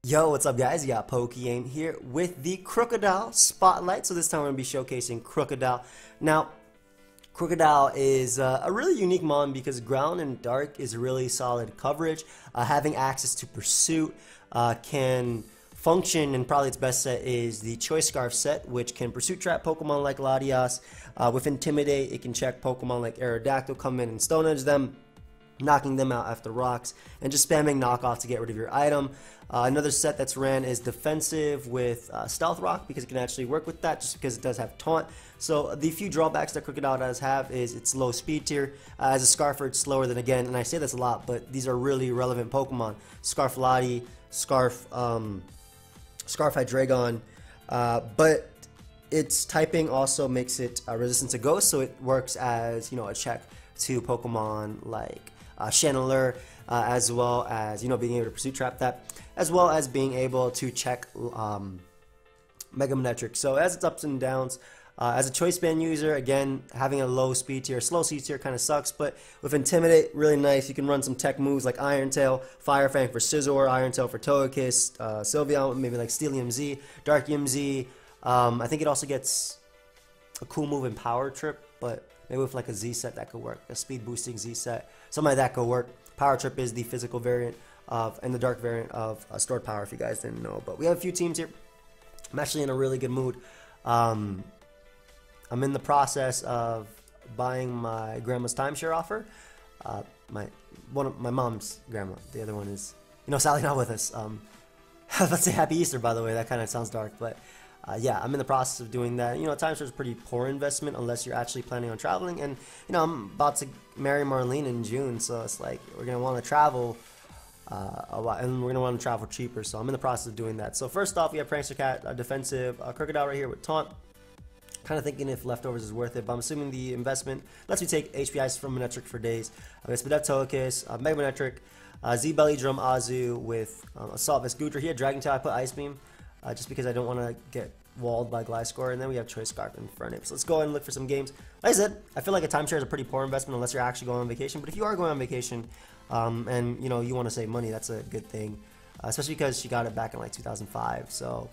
Yo, what's up guys? You got PokeaimMD here with the Krookodile Spotlight. So this time we're going to be showcasing Krookodile. Now, Krookodile is a really unique mon because ground and dark is really solid coverage. Having access to Pursuit can function, and probably its best set is the Choice Scarf set, which can Pursuit Trap Pokemon like Latias. With Intimidate, it can check Pokemon like Aerodactyl, come in and Stone Edge them, knocking them out after rocks, and just spamming knockoff to get rid of your item. Another set that's ran is defensive with Stealth Rock, because it can actually work with that just because it does have Taunt. So the few drawbacks that Krookodile does have is its low speed tier. As a Scarfer, it's slower than, again, and I say this a lot, but these are really relevant Pokemon. Scarf Lati, Scarf Hydreigon, but its typing also makes it resistant to Ghost, so it works as, a check to Pokemon like Chandelure, as well as being able to Pursuit Trap that, as well as being able to check Mega Aerodactyl. So as its ups and downs, as a choice band user, again, having a low speed tier, slow speed tier kind of sucks, but with Intimidate, really nice. You can run some tech moves like Iron Tail, Fire Fang for Scizor, Iron Tail for Togekiss, Sylveon, maybe like Steelium Z, Darkium Z. I think it also gets a cool move in Power Trip, but maybe with like a Z set that could work, a speed boosting Z set, something like that could work. Power Trip is the physical variant of, and the dark variant of Stored Power, if you guys didn't know. But we have a few teams here. I'm actually in a really good mood. I'm in the process of buying my grandma's timeshare offer. My mom's grandma. The other one is, Sally not with us. Let's say Happy Easter, by the way. That kind of sounds dark, but yeah, I'm in the process of doing that. Timeshare is a pretty poor investment unless you're actually planning on traveling. And I'm about to marry Marlene in June, so it's like we're gonna want to travel a lot, and we're gonna want to travel cheaper. So I'm in the process of doing that. So first off, we have Prankster Cat, a defensive Krookodile right here with Taunt. Kind of thinking if Leftovers is worth it, but I'm assuming the investment lets me take HPIs from Manectric for days. We have Spadef Togekiss, Mega Manectric, Z Belly Drum Azu with Assault Vest Goodra. He had Dragon Tail, I put Ice Beam, just because I don't want to get walled by Gliscor, and then we have Choice Scarf in front of it. So let's go ahead and look for some games. Like I said, I feel like a timeshare is a pretty poor investment unless you're actually going on vacation, but if you are going on vacation, and you want to save money, that's a good thing, especially because she got it back in like 2005, so...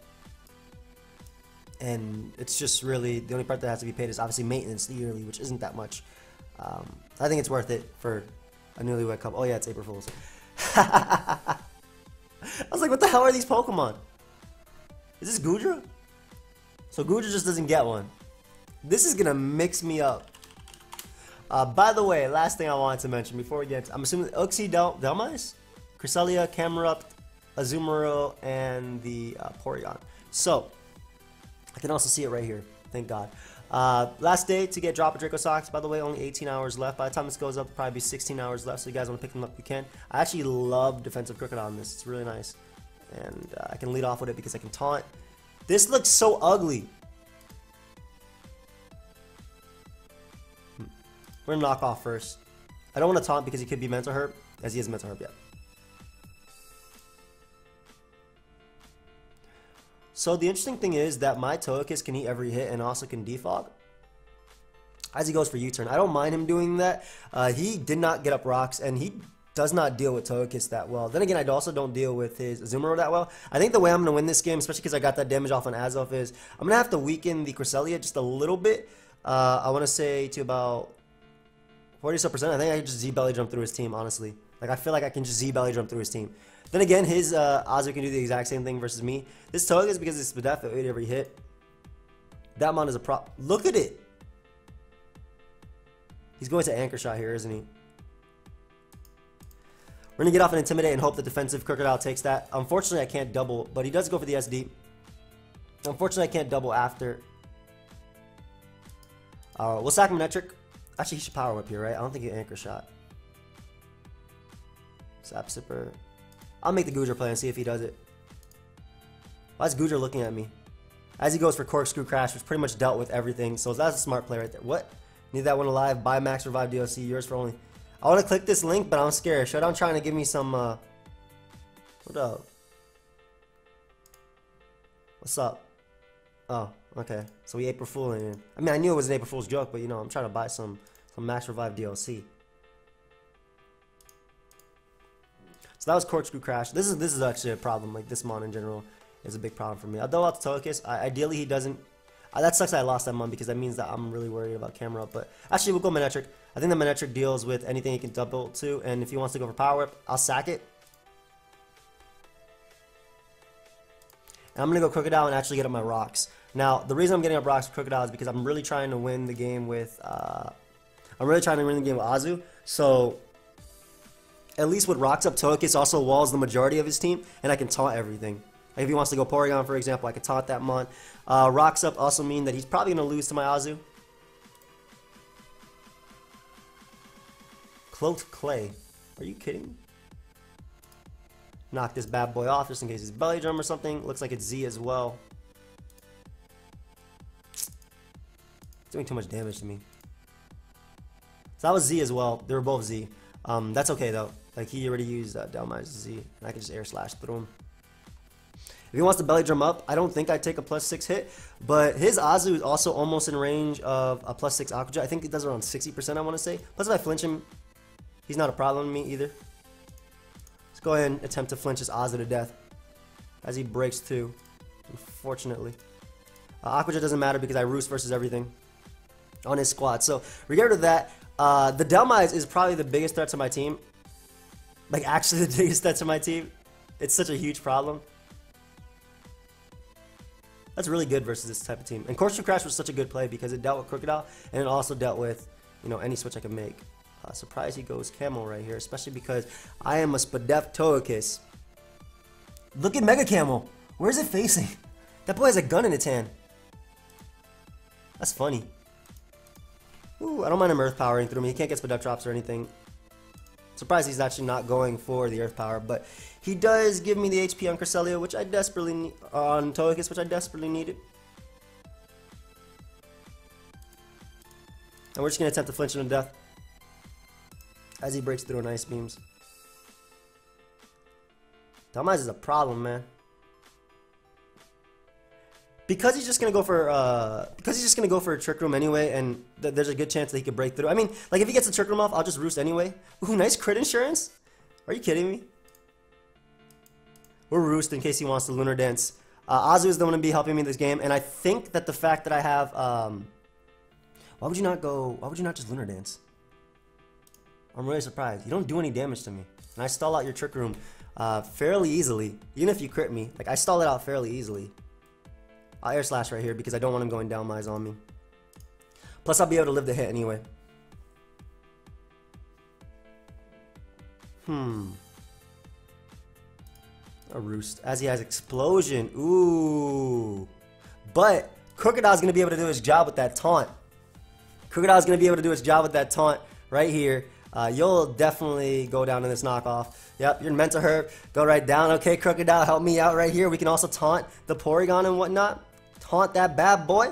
And it's just really, the only part that has to be paid is obviously maintenance yearly, which isn't that much. I think it's worth it for a newlywed couple. Oh yeah, it's April Fool's. I was like, what the hell are these Pokemon? Is this Goodra? So Goodra just doesn't get one. This is gonna mix me up. By the way, last thing I wanted to mention before we get, I'm assuming Uxie Delmise, Cresselia, Camerupt, Azumarill, and the Porygon. So I can also see it right here, thank God. Last day to get Drop of Draco Socks, by the way, only 18 hours left. By the time this goes up, probably be 16 hours left, so you guys want to pick them up, you can. I actually love defensive Krookodile on this, it's really nice. And I can lead off with it because I can taunt. This looks so ugly. We're gonna knock off first. I don't want to taunt because he could be Mental Herb, as he is Mental Herb yet. So the interesting thing is that my Togekiss can eat every hit and also can defog as he goes for U-turn. I don't mind him doing that. He did not get up rocks, and he does not deal with Togekiss that well. Then again, I also don't deal with his Azumarill that well. I think the way I'm going to win this game, especially because I got that damage off on Azelf, is I'm going to have to weaken the Cresselia just a little bit. I want to say to about 40%. I think I can just Z-Belly Jump through his team, honestly. Like, I feel like I can just Z-Belly Jump through his team. Then again, his Azu can do the exact same thing versus me. This Togekiss, because it's Spadef, it ate every hit. That mon is a prop. Look at it! He's going to Anchor Shot here, isn't he? We're going to get off an Intimidate and hope the defensive Krookodile takes that. Unfortunately, I can't double, but he does go for the SD. Unfortunately, I can't double after. We'll sack Manectric. Actually, he should Power Whip here, right? I don't think he Anchor Shot. Sap Sipper. I'll make the Goodra play and see if he does it. Why is Goodra looking at me? As he goes for Corkscrew Crash, which pretty much dealt with everything. So that's a smart play right there. What? Need that one alive. Buy Max Revive DLC. Yours for only. I want to click this link, but I'm scared. Showdown trying to give me some, what up? What's up? Oh, okay. So we April Fooling. I mean, I knew it was an April Fool's joke, but I'm trying to buy some Max Revive DLC. So that was Corkscrew Crash. This is actually a problem. Like, this mon in general is a big problem for me. I'll double out to Togekiss. Ideally, he doesn't. That sucks that I lost that mon because that means that I'm really worried about camera up. But actually, we'll go Manectric. I think the Manectric deals with anything he can double to. And if he wants to go for Power Whip, I'll sack it. And I'm going to go Krookodile and actually get up my rocks. Now, the reason I'm getting up rocks for Krookodile is because I'm really trying to win the game with Azu. So, at least with rocks up, Togekiss also walls the majority of his team, and I can taunt everything. Like if he wants to go Porygon, for example, I can taunt that mon. Rocks up also mean that he's probably going to lose to my Azu. Cloaked Clay. Are you kidding me? Knock this bad boy off just in case it's Belly Drum or something. Looks like it's Z as well. It's doing too much damage to me. So that was Z as well. They were both Z. That's okay though. Like he already used Delmi's Z, and I can just air slash through him. If he wants to Belly Drum up, I don't think I'd take a +6 hit, but his Azu is also almost in range of a +6 Aqua Jet. I think it does around 60%, I want to say. Plus if I flinch him, he's not a problem to me either. Let's go ahead and attempt to flinch his Azu to death as he breaks 2, unfortunately. Aqua Jet doesn't matter because I roost versus everything on his squad. So regarding that, the Delmize is probably the biggest threat to my team. Like actually the biggest threat to my team. It's such a huge problem. That's really good versus this type of team. And Corkscrew Crash was such a good play because it dealt with Krookodile and it also dealt with, you know, any switch I can make. Surprised he goes Camo right here, especially because I am a Spadef Togekiss. Look at Mega Camo. Where is it facing? That boy has a gun in its hand. That's funny. Ooh, I don't mind him Earth Powering through me. He can't get Spadef drops or anything. Surprised he's actually not going for the Earth Power, but he does give me the HP on Cresselia, which I desperately need, on Togekiss, which I desperately needed. And we're just gonna attempt to flinch him to death as he breaks through on Ice Beams. Delmize is a problem, man. Because he's just gonna go for a Trick Room anyway, and there's a good chance that he could break through. I mean, like if he gets the Trick Room off, I'll just roost anyway. Ooh, nice crit insurance. Are you kidding me? We're roost in case he wants to Lunar Dance. Azu is the one to be helping me in this game, and I think that the fact that I have why would you not just Lunar Dance? I'm really surprised. You don't do any damage to me, and I stall out your Trick Room fairly easily. Even if you crit me, like I stall it out fairly easily. I'll air slash right here because I don't want him going Delmize on me. Plus, I'll be able to live the hit anyway. A roost as he has Explosion. Ooh. But Krookodile's going to be able to do his job with that taunt. Krookodile's going to be able to do his job with that taunt right here. You'll definitely go down in this knockoff. Yep, you're meant to hurt. Go right down. Okay, Krookodile, help me out right here. We can also taunt the Porygon and whatnot. Taunt that bad boy.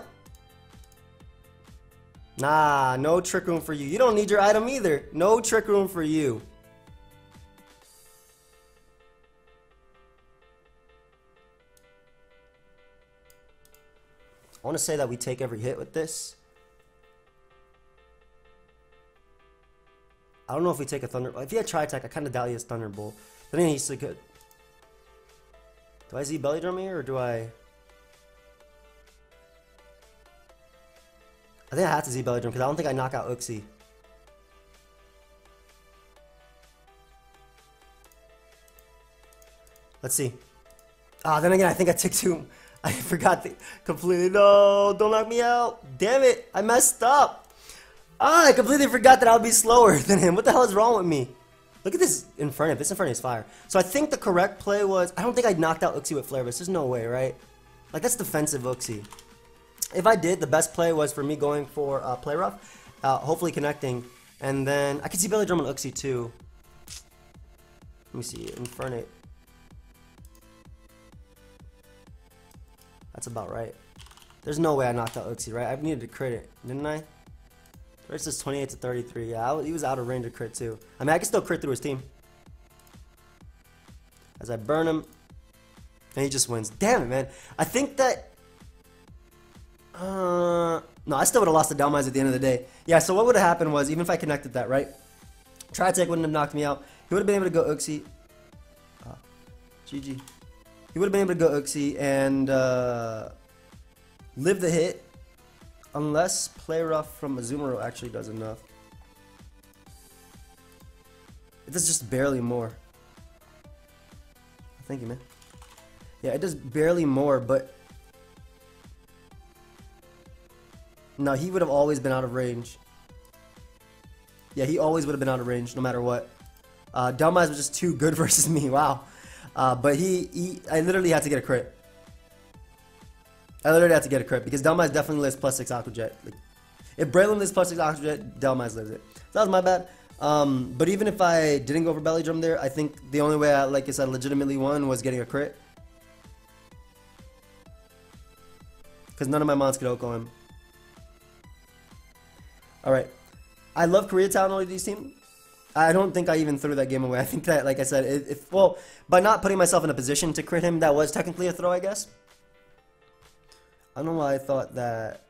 Nah, no Trick Room for you. You don't need your item either. No Trick Room for you. I want to say that we take every hit with this. I don't know if we take a Thunder... If he had Tri-Attack, I kind of doubt he has Thunderbolt. But then he's so good. Do I Z Belly Drum here, or do I... I think I have to Z Belly Drum, because I don't think I knock out Uxie. Let's see. Then again, I think I took two... I forgot completely. No, don't knock me out. Damn it, I messed up. I completely forgot that I'll be slower than him. What the hell is wrong with me? Look at this Infernape. This Infernape is fire. So I think the correct play was... I don't think I knocked out Uxie with Flare Blitz. There's no way, right? Like, that's defensive Uxie. If I did, the best play was for me going for Play Rough. Hopefully connecting. And then... I could see Belly Drum on Uxie, too. Let me see. Infernape. That's about right. There's no way I knocked out Uxie, right? I needed to crit it, didn't I? Versus 28 to 33. Yeah, he was out of range of crit too. I mean, I can still crit through his team. As I burn him, and he just wins. Damn it, man. I think that... no, I still would have lost the Delmize at the end of the day. Yeah, so what would have happened was, even if I connected that, right? Tri-Attack wouldn't have knocked me out. He would have been able to go Uxie. GG. He would have been able to go Uxie and live the hit. Unless Play Rough from Azumarill actually does enough. It does just barely more. Thank you, man. Yeah, it does barely more, but... No, he would have always been out of range. Yeah, he always would have been out of range, no matter what. Delmize was just too good versus me, wow. But I literally had to get a crit. I literally had to get a crit, because Delmize definitely lives +6 Aqua Jet. Like, if Braylon lives +6 Aqua Jet, Delmize lives it. So that was my bad. But even if I didn't go for Belly Drum there, I think the only way I, like I said, legitimately won was getting a crit. Because none of my mons could Oko him. Alright. I love Koreatown ODD's team. I don't think I even threw that game away. I think that, like I said, well, by not putting myself in a position to crit him, that was technically a throw, I guess. I don't know why I thought that...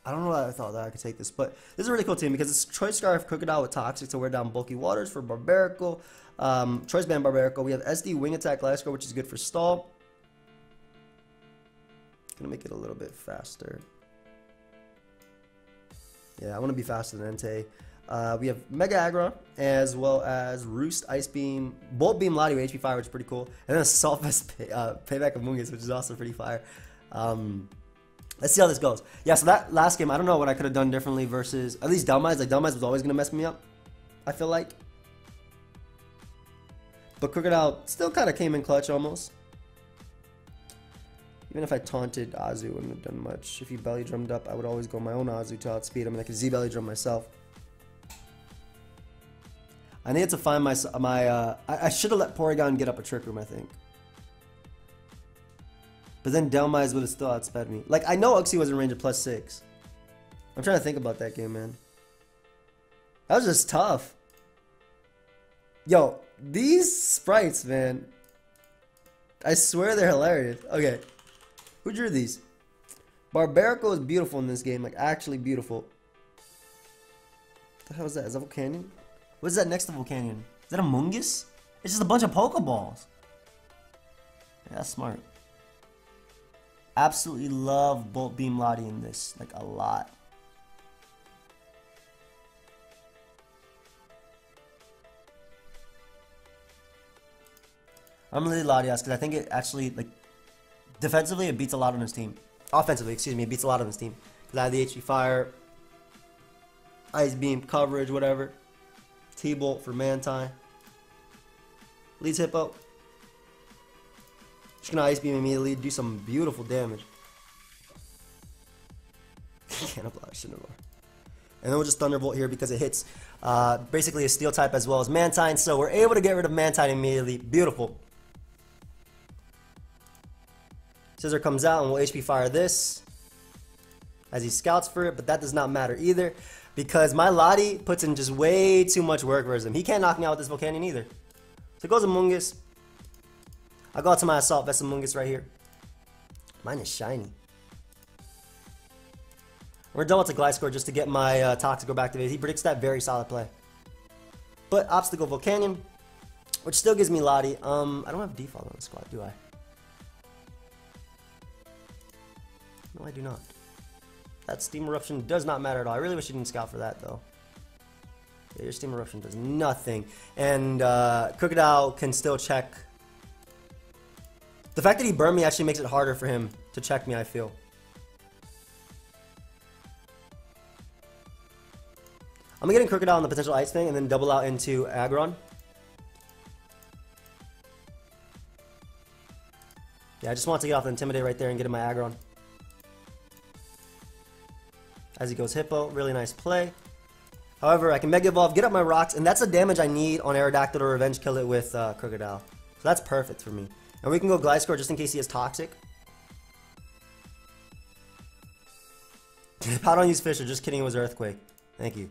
I don't know why I thought that I could take this, but this is a really cool team because it's Choice Scarf, Krookodile with Toxic to wear down Bulky Waters for Barbarical, Choice Band Barbarical. We have SD Wing Attack Gliscor, which is good for stall. Gonna make it a little bit faster. Yeah, I want to be faster than Entei. We have Mega Aerodactyl as well as Roost, Ice Beam, Bolt Beam, Lottie with HP Fire, which is pretty cool, and then Assault Vest Payback of Mungus, which is also pretty fire. Let's see how this goes. Yeah, so that last game, I don't know what I could have done differently versus at least Delmize. Like Delmize was always gonna mess me up, I feel like. But Krookodile still kind of came in clutch almost. Even if I taunted Azu, it wouldn't have done much. If he belly drummed up, I would always go my own Azu to outspeed him, and I could Z belly drum myself. I needed to find I should have let Porygon get up a Trick Room, I think. But then Delmize would have still outsped me. Like, I know Uxie was in range of +6. I'm trying to think about that game, man. That was just tough. Yo, these sprites, man. I swear they're hilarious. Okay. Who drew these? Barbarical is beautiful in this game. Like, actually beautiful. What the hell is that? Is that Volcanion? What is that next to Volcanion? Is that a Mungus? It's just a bunch of Pokeballs. Yeah, that's smart. Absolutely love Bolt Beam Lottie in this. Like, a lot. I'm really Latias because I think it actually, like, defensively it beats a lot on his team. Offensively, excuse me, it beats a lot on his team. Because I have the HP Fire, Ice Beam, coverage, whatever. T-Bolt for Mantine. Leads Hippo. Just gonna Ice Beam immediately, do some beautiful damage. Can't apply Cinnamon. And then we'll just Thunderbolt here because it hits basically a Steel type as well as Mantine. So we're able to get rid of Mantine immediately. Beautiful. Scissor comes out and we'll HP Fire this as he scouts for it, but that does not matter either because my Lottie puts in just way too much work versus him. He can't knock me out with this Volcanion either. So it goes Amoonguss. I'll go out to my Assault Vest Amoonguss right here. Mine is shiny. We're done with the Gliscor just to get my Toxic Orb activated. He predicts that very solid play. But Obstacle Volcanion, which still gives me Lottie. I don't have default on the squad, do I? No, I do not. That Steam Eruption does not matter at all. I really wish you didn't scout for that, though. Yeah, your Steam Eruption does nothing. And Krookodile can still check. The fact that he burned me actually makes it harder for him to check me, I feel. I'm gonna get in Krookodile on the potential Ice thing and then double out into Aggron. Yeah, I just want to get off the Intimidate right there and get in my Aggron. As he goes Hippo, really nice play. However, I can Mega Evolve, get up my rocks, and that's the damage I need on Aerodactyl to Revenge Kill it with Krookodile. So that's perfect for me. And we can go Gliscor just in case he has Toxic. Pout on use Fisher, just kidding, it was Earthquake. Thank you.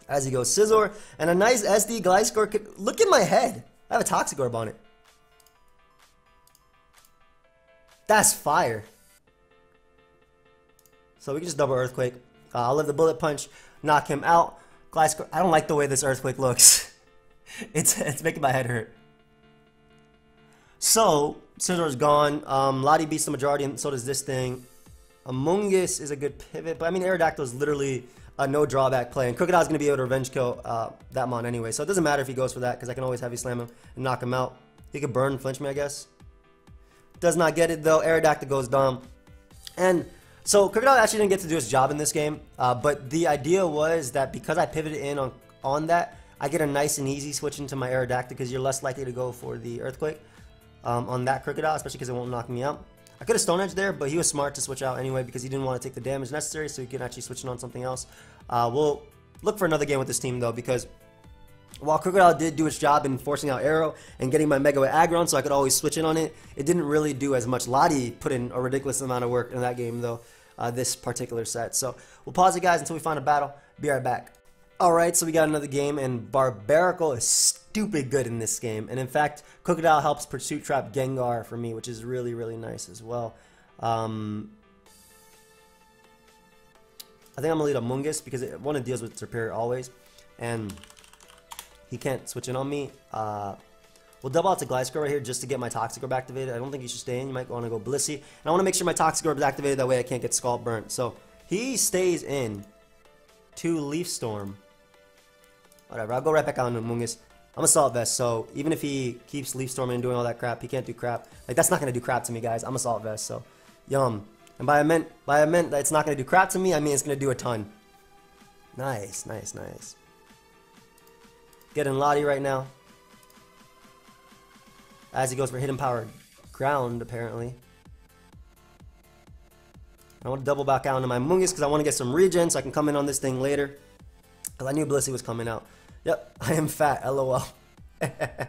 As he goes Scizor, and a nice SD Gliscor. Look at my head. I have a Toxic Orb on it. That's fire. So we can just double Earthquake. I'll live the Bullet Punch, knock him out. Gliscor, I don't like the way this Earthquake looks. It's making my head hurt. So, Scissor's gone. Lottie beats the majority, and so does this thing. Amoonguss is a good pivot, but I mean, Aerodactyl is literally a no drawback play, and Krookodile's going to be able to revenge kill that mon anyway, so it doesn't matter if he goes for that, because I can always heavy slam him and knock him out. He could burn and flinch me, I guess. Does not get it, though. Aerodactyl goes down. And so, Krookodile actually didn't get to do his job in this game, but the idea was that because I pivoted in on that, I get a nice and easy switch into my Aerodactyl, because you're less likely to go for the Earthquake on that Krookodile, especially because it won't knock me out. I could have Stone Edge there, but he was smart to switch out anyway because he didn't want to take the damage necessary, so he can actually switch it on something else. We'll look for another game with this team, though, because while Krookodile did do its job in forcing out Aero and getting my Mega Aerodactyl, so I could always switch in on it, it didn't really do as much. Lottie put in a ridiculous amount of work in that game, though, this particular set. So we'll pause it, guys, until we find a battle. Be right back. Alright, so we got another game, and Barbarical is stupid good in this game. And in fact, Krookodile helps Pursuit Trap Gengar for me, which is really, really nice as well. I think I'm going to lead Amoonguss because one deals with Superior always. And he can't switch in on me. We'll double out to Gliscor right here just to get my Toxic Orb activated. I don't think you should stay in. You might want to go Blissey. And I want to make sure my Toxic Orb is activated. That way I can't get Scald burnt. So he stays in to Leaf Storm. Whatever, I'll go right back out on Amoonguss. I'm Assault Vest, so even if he keeps Leaf Storming and doing all that crap, he can't do crap. Like, that's not going to do crap to me, guys. I'm Assault Vest, so yum. And by I meant that it's not going to do crap to me, I mean it's going to do a ton. Nice, nice, nice. Getting Lottie right now. As he goes for Hidden Power Ground, apparently. I want to double back out into my Amoonguss because I want to get some regen so I can come in on this thing later. Because I knew Blissey was coming out. Yep, I am fat, lol. I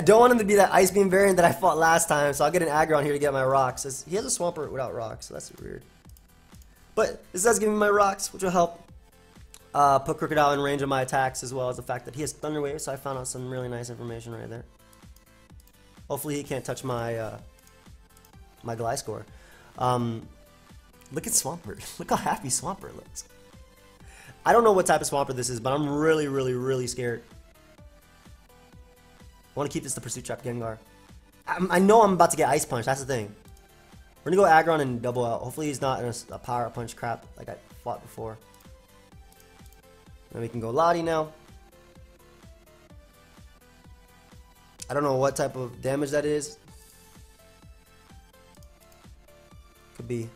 don't want him to be that Ice Beam variant that I fought last time, so I'll get an aggro on here to get my rocks. He has a Swampert without rocks, so that's weird. But this does give me my rocks, which will help put Krookodile in range of my attacks, as well as the fact that he has Thunder Wave, so I found out some really nice information right there. Hopefully he can't touch my my Gliscor. Look at Swampert. Look how happy Swampert looks. I don't know what type of Swampert this is, but I'm really, really, really scared. I want to keep this to Pursuit Trap Gengar. I know I'm about to get Ice Punch, that's the thing. We're going to go Aggron and double out. Hopefully he's not in a Power Punch crap like I fought before. Then we can go Lottie now. I don't know what type of damage that is. Could be.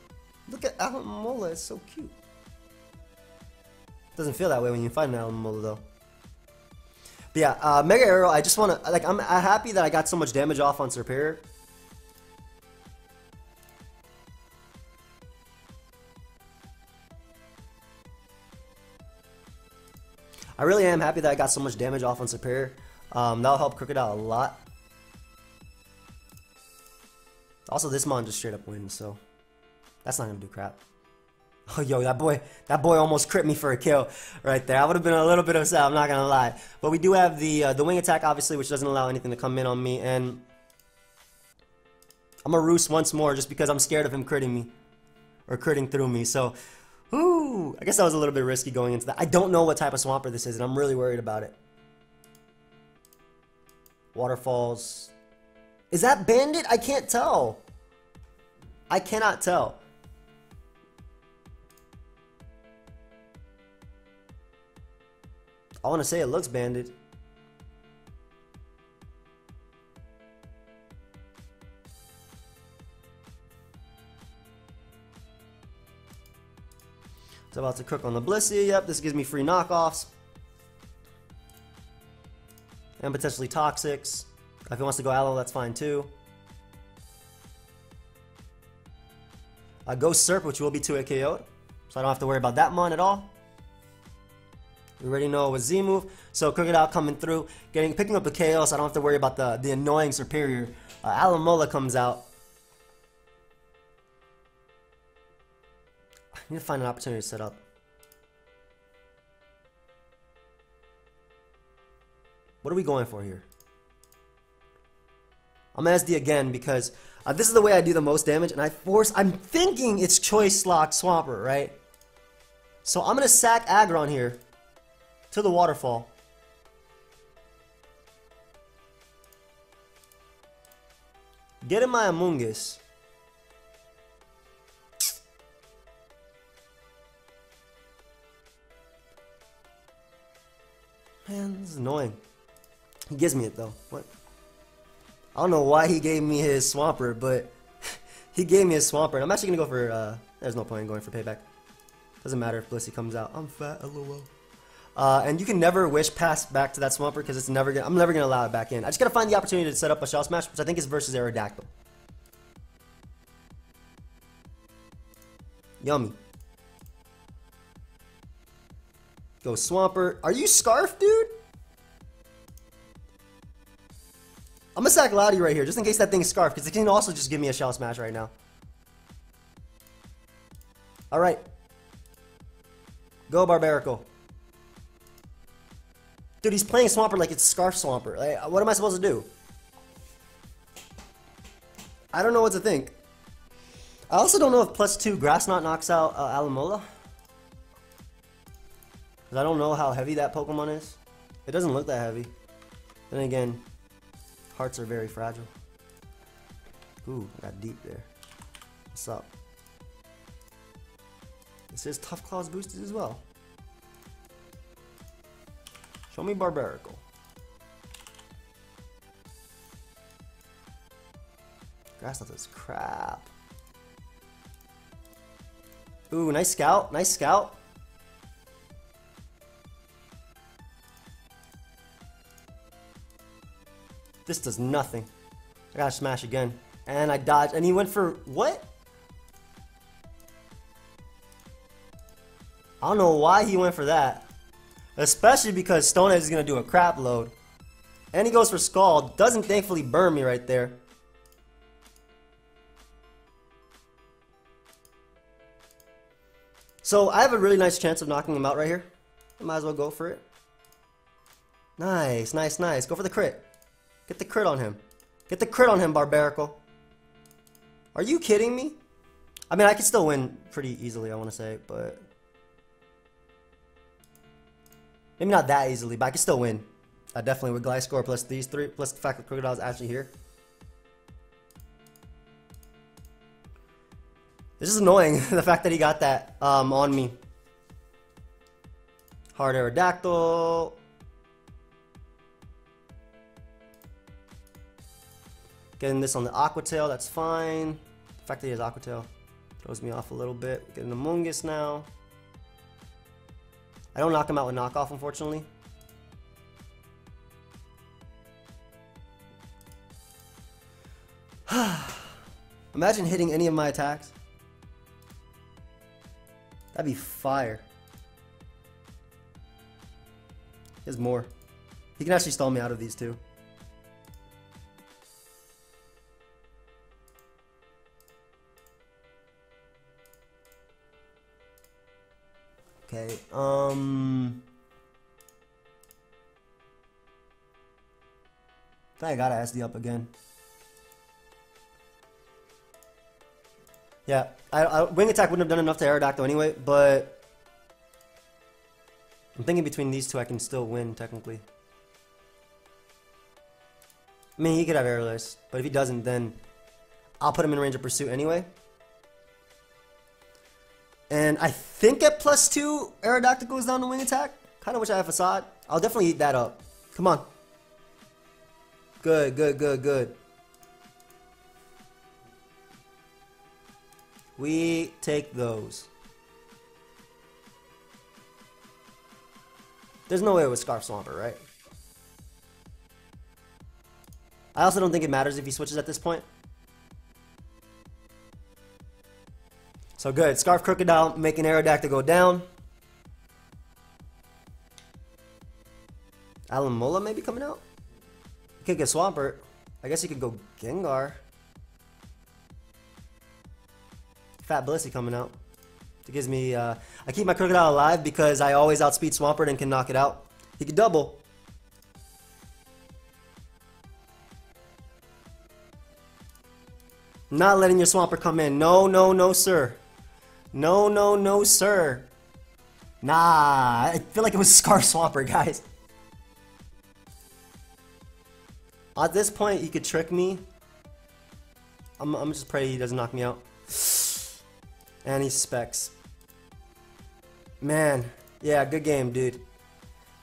Look at Alamola, it's so cute. Doesn't feel that way when you fight an Alamola though. But yeah, Mega Aero, I just want to, like, I'm happy that I got so much damage off on Superior. I really am happy that I got so much damage off on Superior. That'll help Krookodile a lot. Also, this mon just straight up wins, so that's not gonna do crap. Oh, yo, that boy almost crit me for a kill right there. I would have been a little bit upset, I'm not gonna lie. But we do have the wing attack, obviously, which doesn't allow anything to come in on me, and I'm gonna roost once more just because I'm scared of him critting me, or critting through me. So, ooh, I guess that was a little bit risky going into that. I don't know what type of Swampert this is, and I'm really worried about it. Waterfalls. Is that Bandit? I can't tell. I cannot tell. I want to say it looks Bandit. It's about to cook on the Blissey. Yep, this gives me free knockoffs. And potentially Toxics. If he wants to go Aloe, that's fine too. Ghost Serp, which will be 2-hit KO'd. So I don't have to worry about that mon at all. We already know it was Z move. So Krookodile coming through, picking up the KO, so I don't have to worry about the annoying Superior. Alamola comes out. I need to find an opportunity to set up. What are we going for here? I'm gonna SD again because this is the way I do the most damage, and I'm thinking it's Choice Lock Swampert, right? So I'm going to sack Aggron here to the waterfall. Get in my Amoonguss. Man, this is annoying. He gives me it though. What? I don't know why he gave me his Swampert, but he gave me his Swampert. I'm actually going to go for, there's no point in going for payback. Doesn't matter if Blissey comes out. I'm fat, lol. And you can never wish pass back to that Swampert because it's never gonna, I'm never going to allow it back in. I just got to find the opportunity to set up a Shell Smash, which I think is versus Aerodactyl. Yummy. Go Swampert. Are you Scarf, dude? I'm gonna sack Loudy right here, just in case that thing is Scarf, because it can also just give me a Shell Smash right now. Alright. Go Barbarical. Dude, he's playing Swampert like it's Scarf Swampert. Like, what am I supposed to do? I don't know what to think. I also don't know if +2 Grass Knot knocks out Alomola. Because I don't know how heavy that Pokemon is. It doesn't look that heavy. Then again, hearts are very fragile. Ooh, I got deep there. What's up? This is Tough Claws boosted as well. Show me Barbarical. Grass Knot is crap. Ooh, nice Scout. Nice Scout. This does nothing. I gotta smash again. And I dodged. And he went for what? I don't know why he went for that. Especially because Stone Edge is gonna do a crap load. And he goes for Scald. Doesn't thankfully burn me right there. So I have a really nice chance of knocking him out right here. I might as well go for it. Nice, nice, nice. Go for the crit. Get the crit on him. Get the crit on him, Barbarical. Are you kidding me? I mean, I can still win pretty easily, I want to say, but... maybe not that easily, but I can still win. Definitely with Gliscor plus these three, plus the fact that Krookodile is actually here. This is annoying, the fact that he got that on me. Hard Aerodactyl. Getting this on the Aqua Tail, that's fine. The fact that he has Aqua Tail throws me off a little bit. Getting the Amoonguss now. I don't knock him out with knockoff, unfortunately. Imagine hitting any of my attacks. That'd be fire. There's more. He can actually stall me out of these two. Okay, I think I gotta SD up again. Yeah, Wing Attack wouldn't have done enough to Aerodactyl anyway, but I'm thinking between these two I can still win, technically. I mean, he could have Airless, but if he doesn't, then I'll put him in range of pursuit anyway. And I think at +2, Aerodactyl goes down to Wing Attack. Kind of wish I had Facade. I'll definitely eat that up. Come on. Good, good, good, good. We take those. There's no way it was Scarf Swampert, right? I also don't think it matters if he switches at this point. So good. Scarf Krookodile making Aerodactyl go down. Alomola maybe coming out? He could get Swampert. I guess he could go Gengar. Fat Blissey coming out. It gives me, I keep my Krookodile alive because I always outspeed Swampert and can knock it out. He could double. Not letting your Swampert come in. No, no, no, sir. No, no, no, sir. Nah, I feel like it was Scarf Swamper, guys. At this point, he could trick me. I'm just pray he doesn't knock me out. And he specs. Man, yeah, good game, dude.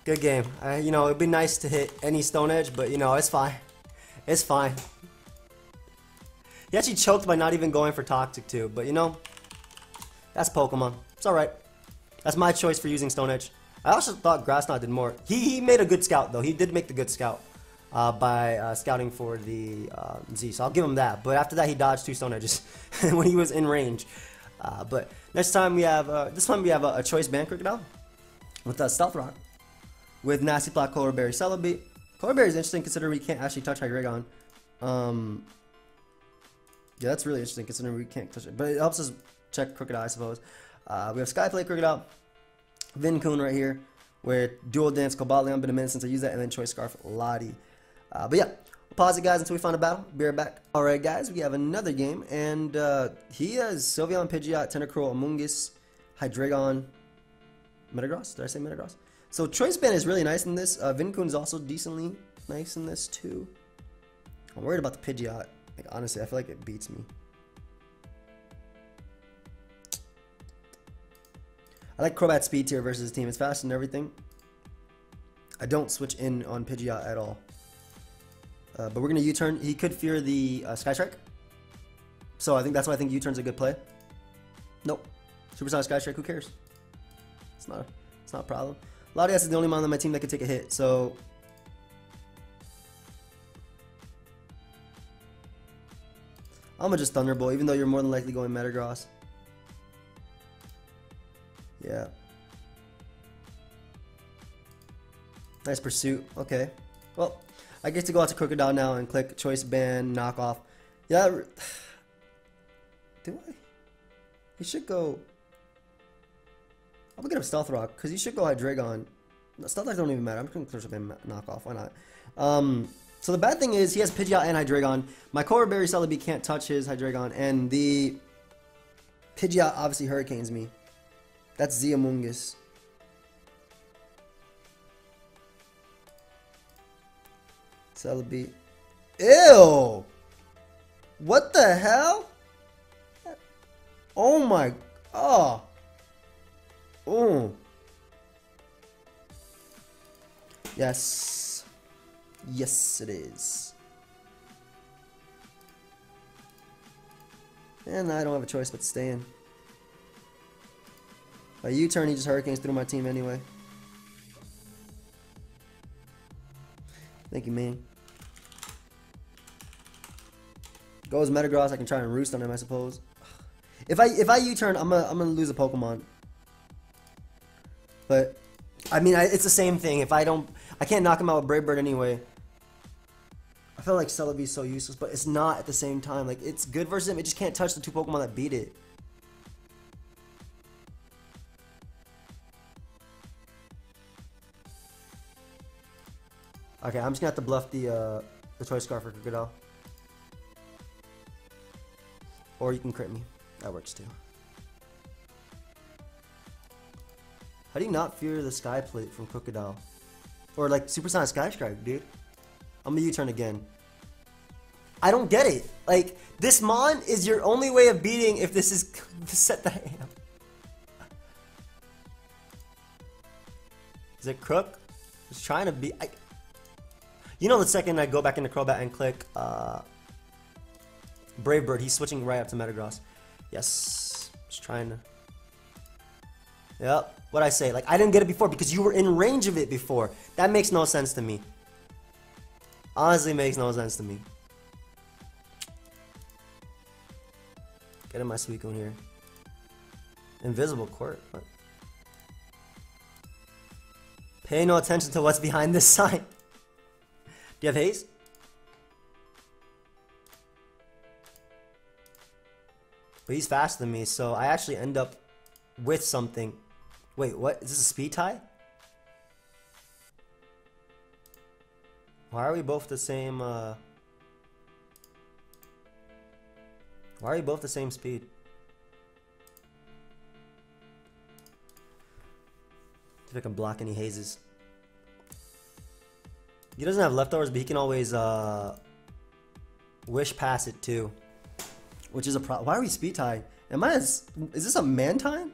Good game. You know, it'd be nice to hit any Stone Edge, but you know, it's fine. It's fine. He actually choked by not even going for Toxic too, but you know, that's Pokemon. It's alright. That's my choice for using Stone Edge. I also thought Grass Knot did more. He made a good scout though. He did make the good scout by scouting for the Z, so I'll give him that. But after that, he dodged 2 Stone Edges when he was in range. But next time we have, this time we have a choice band Krookodile with Stealth Rock, with Nasty Plot, Color Berry, Celebi. Color Berry is interesting considering we can't actually touch Hydreigon. Yeah, that's really interesting considering we can't touch it, but it helps us check Krookodile, I suppose. We have Skyplay Krookodile, Vincoon right here, with Dual Dance, Cobalion, been a minute since I used that, and then Choice Scarf, Lottie. But yeah, we'll pause it, guys, until we find a battle. Be right back. Alright, guys, we have another game, and he has Sylveon, Pidgeot, Tentacruel, Amoonguss, Hydreigon, Metagross. Did I say Metagross? So Choice Band is really nice in this. Vincoon is also decently nice in this too. I'm worried about the Pidgeot. Like, honestly, I feel like it beats me. I like Crobat Speed Tier versus his team. It's fast and everything. I don't switch in on Pidgeot at all. But we're going to U-turn. He could fear the Sky Strike. So I think that's why I think U-turn's a good play. Nope. Supersonic Sky Strike, who cares? It's not a problem. Latias is the only mon on my team that could take a hit, so I'm gonna just Thunderbolt, even though you're more than likely going Metagross. Yeah. Nice pursuit. Okay. Well, I get to go out to Krookodile now and click Choice Band, Knock Off. Yeah. Do I? He should go. I'm gonna get up Stealth Rock because he should go Hydreigon. No, Stealth Rock don't even matter. I'm just gonna Choice Band, Knock Off. Why not? So the bad thing is he has Pidgeot and Hydreigon. My Color Berry Celebi can't touch his Hydreigon, and the Pidgeot obviously Hurricanes me. That's Amoonguss. Celebi. Ew! What the hell? Oh my. Oh. Oh. Yes. Yes, it is. And I don't have a choice but to stay in. A U-turn, he just Hurricanes through my team anyway. Thank you, man. Goes Metagross, I can try and roost on him, I suppose. If I U-turn, I'm gonna lose a Pokemon. But I mean, it's the same thing. If I can't knock him out with Brave Bird anyway. I feel like Celebi is so useless, but it's not at the same time. Like, it's good versus him. It just can't touch the 2 Pokemon that beat it. Okay, I'm just gonna have to bluff the Choice Scarf for Krookodile. Or you can crit me. That works too. How do you not fear the Sky Plate from Krookodile? Or like Supersonic Sky Strike, dude? I'm gonna U-turn again. I don't get it. Like, this Mon is your only way of beating if this is the set that I am. Is it Crook? Just trying to beat. You know, the second I go back into Crobat and click Brave Bird, he's switching right up to Metagross. Yes. Just trying to. Yep. What'd I say? Like, I didn't get it before because you were in range of it before. That makes no sense to me. Honestly, makes no sense to me. Get in my Suicune here. Invisible Court. What? Pay no attention to what's behind this sign. Do you have haze? But he's faster than me, so I actually end up with something. Wait, what? Is this a speed tie? Why are we both the same, Why are we both the same speed? if I can block any hazes. He doesn't have leftovers, but he can always wish pass it too, which is a problem. Why are we speed tied? Is this a man time?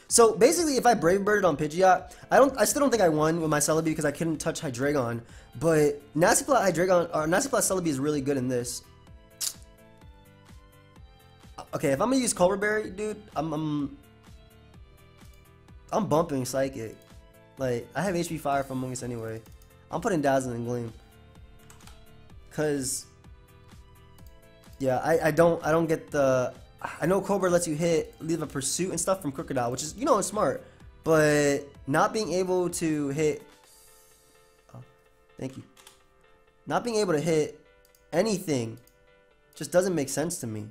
So basically, if I Brave Birded on Pidgeot, I still don't think I won with my Celebi because I couldn't touch Hydreigon. But Nasty Plot Hydreigon or Nasty Plot Celebi is really good in this. Okay, if I'm gonna use Culver Berry, dude, I'm bumping Psychic. Like, I have HP Fire from Mungus anyway. I'm putting Dazzling and Gleam. Cause yeah, I don't get the. I know Cobra lets you leave a pursuit and stuff from Krookodile, which is, you know, it's smart. But not being able to hit. Oh, thank you. Not being able to hit anything just doesn't make sense to me.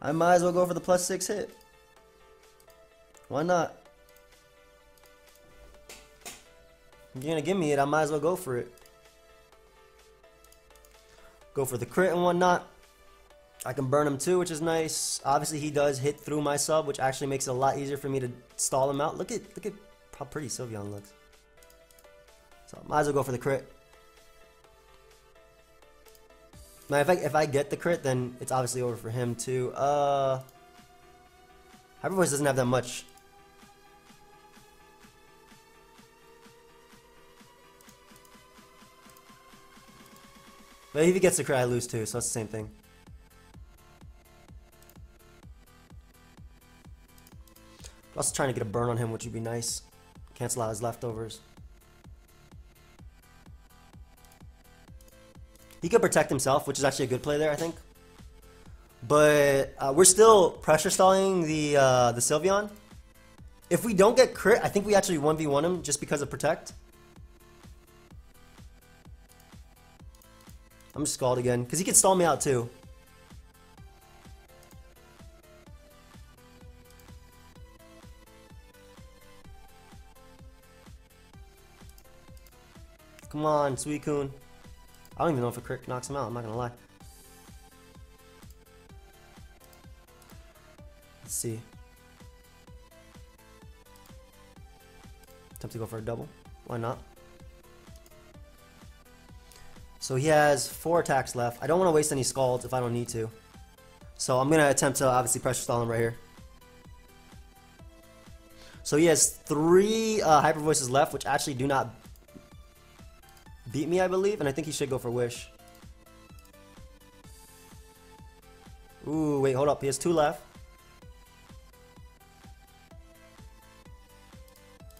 I might as well go for the +6 hit. Why not? If you're gonna give me it, I might as well go for it. Go for the crit and whatnot. I can burn him too, which is nice. Obviously, he does hit through my sub, which actually makes it a lot easier for me to stall him out. Look at how pretty Sylveon looks. So might as well go for the crit. Now, if I get the crit, then it's obviously over for him too. Hyper Voice doesn't have that much. But if he gets the crit, I lose too, so it's the same thing. Also trying to get a burn on him, which would be nice. Cancel out his leftovers. He could protect himself, which is actually a good play there, I think. But we're still pressure stalling the Sylveon. If we don't get crit, I think we actually 1v1 him just because of protect. I'm just Scald again, because he could stall me out too. Come on, Suicune. I don't even know if a crit knocks him out, I'm not gonna lie. Let's see. Attempt to go for a double. Why not? So he has 4 attacks left. I don't want to waste any Scalds if I don't need to. So I'm going to attempt to obviously pressure stall him right here. So he has 3 Hyper Voices left, which actually do not beat me, I believe. And I think he should go for Wish. Ooh, wait, hold up. He has 2 left.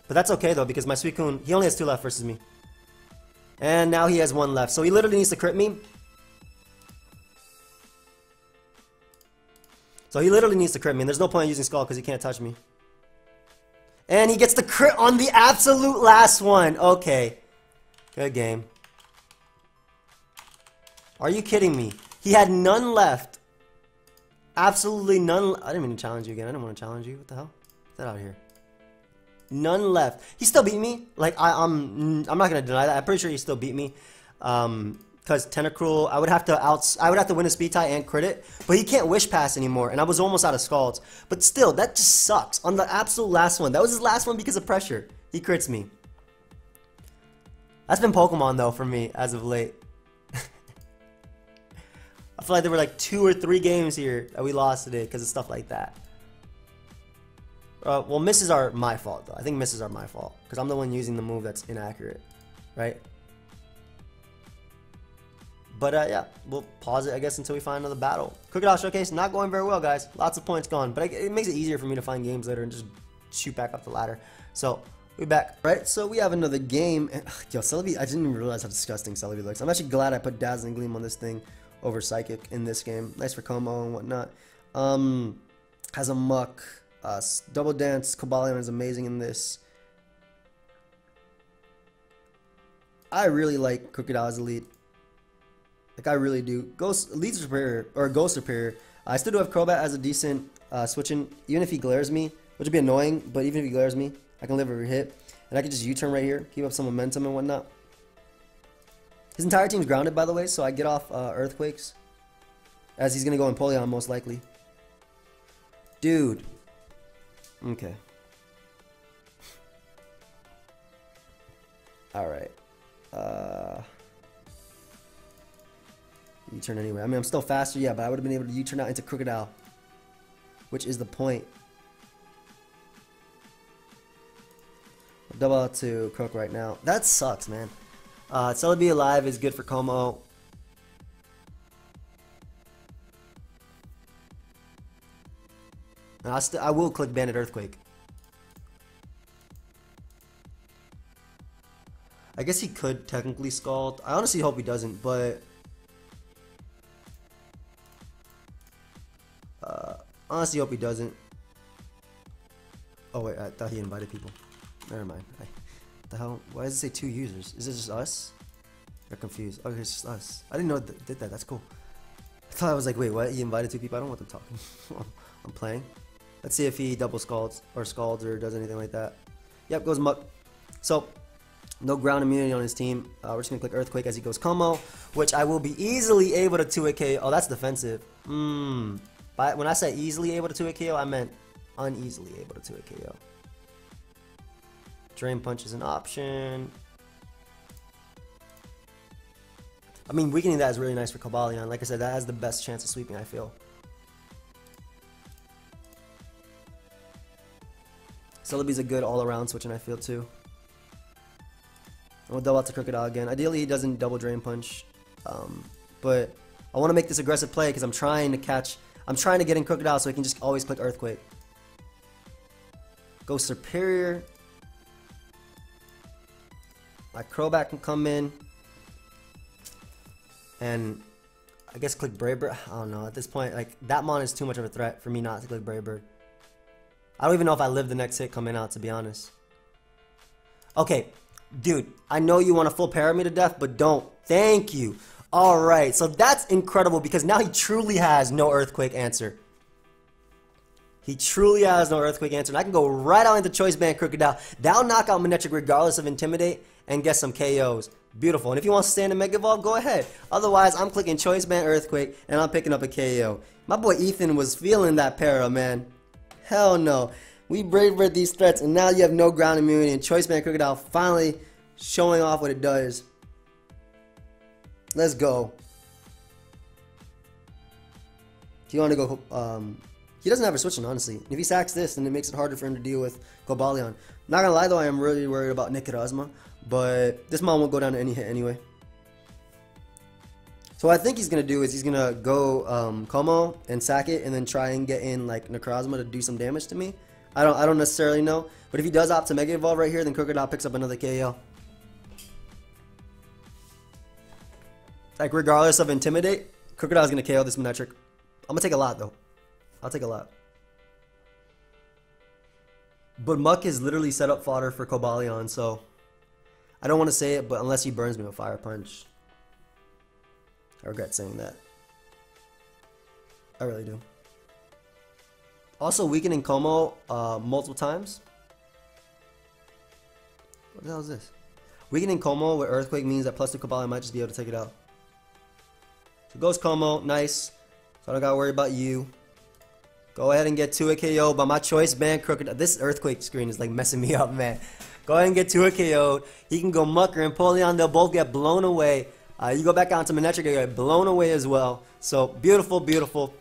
But that's okay, though, because my Suicune, he only has 2 left versus me. And now he has 1 left. So he literally needs to crit me. So he literally needs to crit me. And there's no point in using Skull because he can't touch me. And he gets the crit on the absolute last one. Okay. Good game. Are you kidding me? He had none left. Absolutely none. I didn't mean to challenge you again. I didn't want to challenge you. What the hell? Get that out of here. None left. He still beat me. Like I'm not gonna deny that. I'm pretty sure he still beat me. Because Tentacruel, I would have to win a speed tie and crit it, but he can't wish pass anymore, and I was almost out of Scalds. But still, that just sucks. On the absolute last one, that was his last one because of pressure. He crits me. That's been Pokemon though for me as of late. I feel like there were like 2 or 3 games here that we lost today because of stuff like that. Well, misses are my fault, though. I think misses are my fault. Because I'm the one using the move that's inaccurate. Right? But, yeah. We'll pause it, I guess, until we find another battle. Krookodile Showcase, not going very well, guys. Lots of points gone. But it makes it easier for me to find games later and just shoot back up the ladder. So, we'll be back. Right, so we have another game. And, yo, Celebi, I didn't even realize how disgusting Celebi looks. I'm actually glad I put Dazzling Gleam on this thing over Psychic in this game. Nice for combo and whatnot. Has a Muck. Double Dance, Cobalion is amazing in this. I really like Krookodile as a lead. Like, I really do. Lead Superior, or Ghost Superior. I still do have Crobat as a decent switching, even if he glares me, which would be annoying, but even if he glares me, I can live every hit. And I can just U-turn right here, keep up some momentum and whatnot. His entire team's grounded, by the way, so I get off Earthquakes. As he's gonna go Empoleon most likely. Dude. Okay. Alright. U-turn anyway. I mean, I'm still faster, yeah, but I would have been able to U-turn out into Krookodile. Which is the point. I'll double out to Croak right now. That sucks, man. Celebi alive is good for Como. And I will click Bandit Earthquake. I guess he could technically Scald. I honestly hope he doesn't, but honestly hope he doesn't. Oh wait, I thought he invited people. Never mind. The hell? Why does it say 2 users? Is it just us? I'm confused. Okay, it's just us. I didn't know it did that. That's cool. I thought I was like, wait, what? He invited 2 people? I don't want them talking. I'm playing. Let's see if he double scalds or does anything like that. Yep, goes Muck. So, no ground immunity on his team. We're just going to click Earthquake as he goes Como, which I will be easily able to 2-hit KO. Oh, that's defensive. But when I say easily able to 2-hit KO, I meant uneasily able to 2-hit KO. Drain Punch is an option. I mean, weakening that is really nice for Cobalion. Like I said, that has the best chance of sweeping, I feel. Celebi's a good all-around switch, and I feel too. We'll double out to Krookodile again. Ideally, he doesn't double Drain Punch. But I want to make this aggressive play because I'm trying to get in Krookodile so he can just always click Earthquake. Go Superior. My Crobat can come in. And I guess click Brave Bird. I don't know. At this point, like, that mon is too much of a threat for me not to click Brave Bird. I don't even know if I live the next hit coming out, to be honest. Okay, dude, I know you want to full para me to death, but don't. Thank you. Alright, so that's incredible because now he truly has no Earthquake answer. He truly has no Earthquake answer, and I can go right out into Choice Band Krookodile. That'll knock out Manectric regardless of Intimidate and get some KOs. Beautiful. And if you want to stay in the Mega Evolve, go ahead. Otherwise, I'm clicking Choice Band Earthquake, and I'm picking up a KO. My boy Ethan was feeling that para, man. Hell no. We Brave Bird these threats, and now you have no ground immunity, and Choice Band Krookodile finally showing off what it does. Let's go. Do you want to go... he doesn't have a switching, honestly. If he sacks this, then it makes it harder for him to deal with Cobalion. Not gonna lie, though, I am really worried about Nicarasma, but this mon won't go down to any hit anyway. So what I think he's gonna do is he's gonna go Como and sack it, and then try and get in like Necrozma to do some damage to me. I don't necessarily know, but if he does opt to Mega Evolve right here, then Krookodile picks up another KO. Like regardless of Intimidate, Krookodile's gonna KO this Manectric. I'm gonna take a lot though. I'll take a lot. But Muck is literally set up fodder for Cobalion, so I don't want to say it, but unless he burns me with Fire Punch. I regret saying that. I really do. Also weakening Como multiple times. What the hell is this? Weakening Como with Earthquake means that +2 Cobalion might just be able to take it out. So goes Como, nice. So I don't gotta worry about you. Go ahead and get 2-hit KO by my Choice Band Krookodile. This Earthquake screen is like messing me up, man. Go ahead and get 2-hit KO'd. He can go Mucker and Empoleon. They'll both get blown away. You go back out to Manectric, you get blown away as well. So beautiful, beautiful.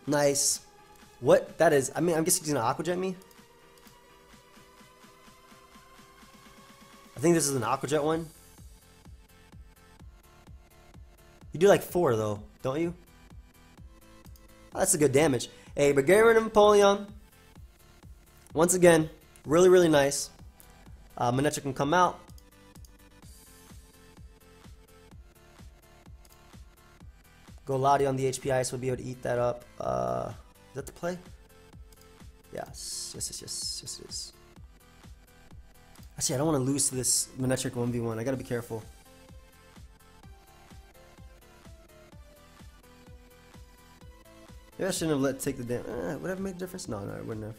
Nice. What that is, I mean, I'm guessing he's gonna Aqua Jet me. I think this is an Aqua Jet one. You do like 4 though, don't you? Oh, that's a good damage. Hey, but get rid of Empoleon. Once again, really, really nice. Manectric can come out. Go Lottie on the HP Ice will be able to eat that up. Is that the play? Yes. Yes, it is. Actually, I don't want to lose to this Manectric 1v1. I gotta be careful. Maybe I shouldn't have let it take the damage. Would that have made a difference? No, it wouldn't have.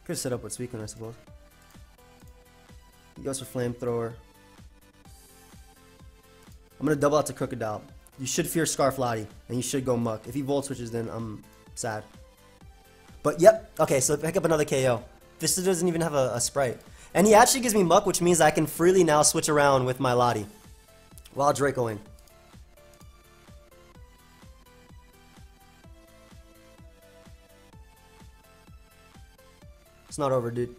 Could have set up with Suicune, I suppose. He goes for Flamethrower. I'm gonna double out to Krookodile. You should fear Scarf Lottie, and you should go Muck. If he Volt Switches, then I'm sad. But yep, okay, so pick up another KO. This doesn't even have a Sprite. And he actually gives me Muck, which means I can freely now switch around with my Lottie while Dracoing. It's not over, dude.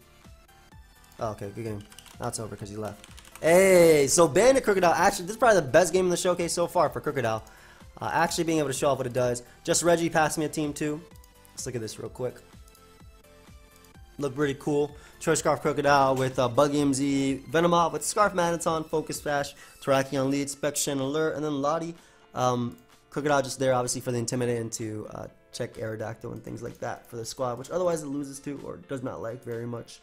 Oh, okay, good game. Now it's over because he left. Hey, so Bandit Krookodile, actually, this is probably the best game in the showcase so far for Krookodile. Actually being able to show off what it does. Just Reggie passed me a team too. Let's look at this real quick. Look pretty cool. Choice Scarf Krookodile with PokeaimMD, Venomoth with Scarf Manaton, Focus Flash, Terrakion Lead, Spection Alert, and then Lottie. Krookodile just there obviously for the Intimidate and to check Aerodactyl and things like that for the squad, which otherwise it loses to or does not like very much.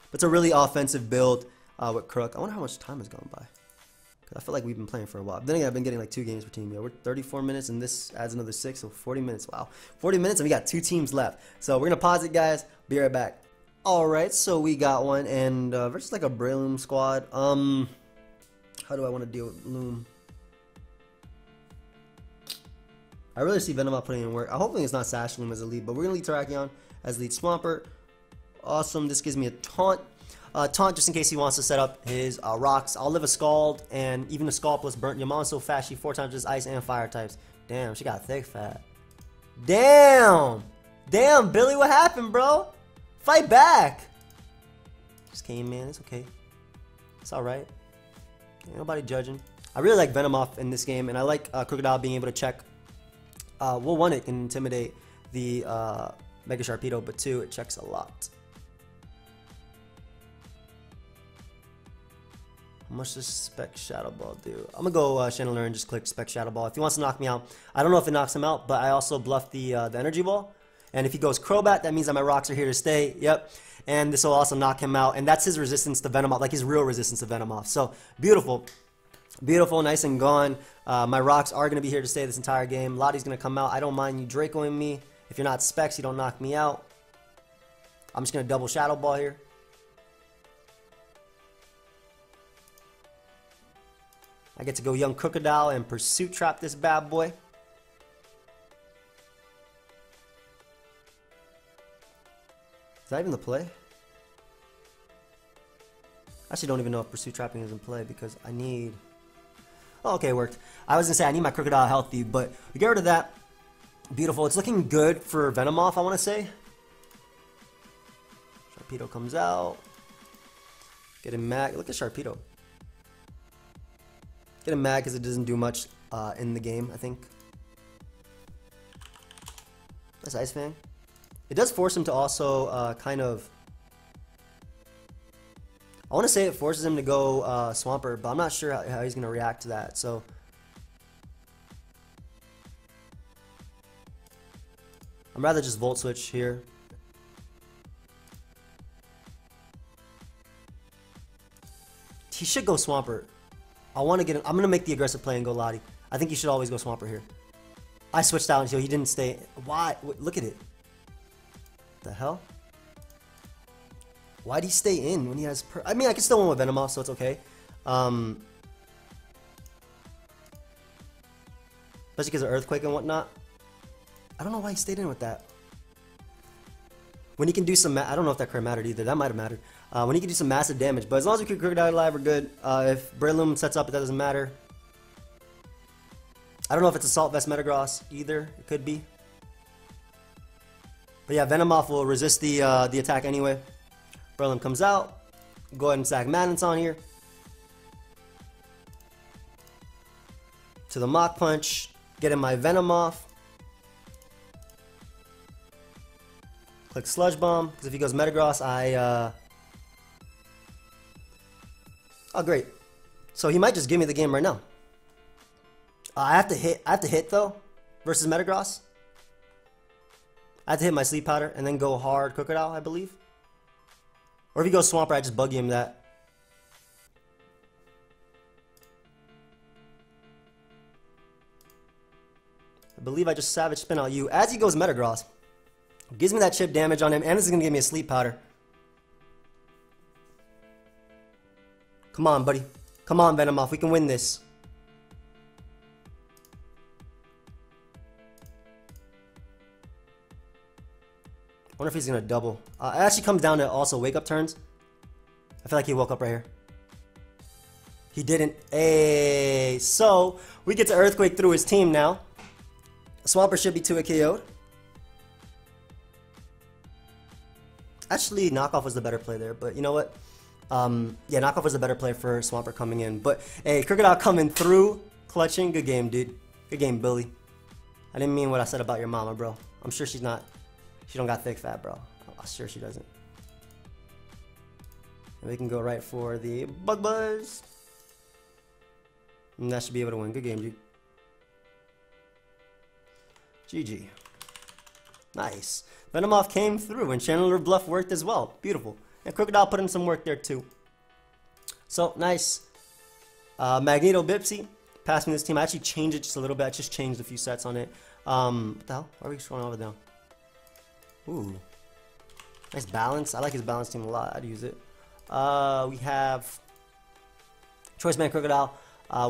But it's a really offensive build with Crook. I wonder how much time has gone by. I feel like we've been playing for a while. But then again, I've been getting like 2 games per team. We're 34 minutes and this adds another 6, so 40 minutes. Wow. 40 minutes and we got 2 teams left. So we're going to pause it, guys. Be right back. Alright, so we got one and versus like a Breloom squad. How do I want to deal with Loom? I really see Venomoth putting in work. I'm hoping it's not Sash Loom as a lead, but we're going to lead Terrakion as lead Swampert. Awesome. This gives me a taunt. Taunt just in case he wants to set up his rocks. I'll live a Scald and even a Scald plus Burnt. Your mom's so fast she 4 times just ice and fire types. Damn, she got thick fat. Damn! Damn, Billy, what happened, bro? Fight back! Just came, man. It's okay. It's alright. Ain't nobody judging. I really like Venomoth in this game, and I like Krookodile being able to check. Well, 1, it can intimidate the Mega Sharpedo, but 2, it checks a lot. How much does Spec Shadow Ball do? I'm gonna go Chandelier and just click Spec Shadow Ball. If he wants to knock me out, I don't know if it knocks him out, but I also bluff the Energy Ball. And if he goes Crobat, that means that my rocks are here to stay. Yep. And this will also knock him out. And that's his resistance to Venomoth, like his real resistance to Venomoth. So beautiful. Beautiful, nice and gone. My rocks are gonna be here to stay this entire game. Lottie's gonna come out. I don't mind you Dracoing me. If you're not Specs, you don't knock me out. I'm just gonna double Shadow Ball here. I get to go Young Krookodile and Pursuit Trap this bad boy. Is that even the play? I actually don't even know if Pursuit Trapping is in play because I need... Oh, okay, it worked. I was going to say I need my Krookodile healthy, but we get rid of that. Beautiful. It's looking good for Venomoth, I want to say. Sharpedo comes out. Get him mad. Look at Sharpedo. Get him mad because it doesn't do much in the game, I think. That's Ice Fang. It does force him to also kind of... I want to say it forces him to go Swampert, but I'm not sure how he's going to react to that. So I'm rather just Volt Switch here. He should go Swampert. I want to get him. I'm going to make the aggressive play and go Lottie. I think he should always go Swampert here. I switched out until he didn't stay. Why? Look at it. The hell? Why'd he stay in when he has... I mean, I can still win with Venomoth, so it's okay. Especially because of Earthquake and whatnot. I don't know why he stayed in with that. When he can do some... I don't know if that crit mattered either. That might have mattered. When he can do some massive damage. But as long as we keep Krookodile alive, we're good. If Breloom sets up, it doesn't matter. I don't know if it's Assault Vest Metagross either. It could be. But yeah, Venomoth will resist the attack anyway. Breloom comes out. Go ahead and sack Manaton here. To the Mach Punch. Get in my Venomoth. Click Sludge Bomb. Because if he goes Metagross, I... Oh, great. So he might just give me the game right now. I have to hit though. Versus Metagross. I have to hit my Sleep Powder and then go hard Krookodile, I believe. Or if he goes Swampert, I just buggy him that. I believe I just Savage Spin out you. As he goes Metagross, gives me that chip damage on him, and this is going to give me a Sleep Powder. Come on, buddy. Come on, Venomoth. We can win this. wonder if he's gonna double. It actually comes down to also wake up turns. I feel like he woke up right here. He didn't. Hey, so we get to Earthquake through his team now. Swampert should be 2-hit KO'd. Actually, Knockoff was the better play there, but you know what? Yeah, Knockoff was the better play for Swampert coming in. But hey, Krookodile coming through, clutching. Good game, dude. Good game, Billy. I didn't mean what I said about your mama, bro. I'm sure she's not. She don't got thick fat, bro. I'm sure she doesn't. And we can go right for the Bug Buzz. And that should be able to win. Good game, dude. GG. Nice. Venomoth came through, and Chandler Bluff worked as well. Beautiful. And Krookodile put in some work there, too. So, nice. Magneto Bipsy passed me this team. I actually changed it just a little bit. I just changed a few sets on it. What the hell? Why are we scrolling over down? Ooh. Nice balance. I like his balance team a lot. I'd use it. We have Choice Man Krookodile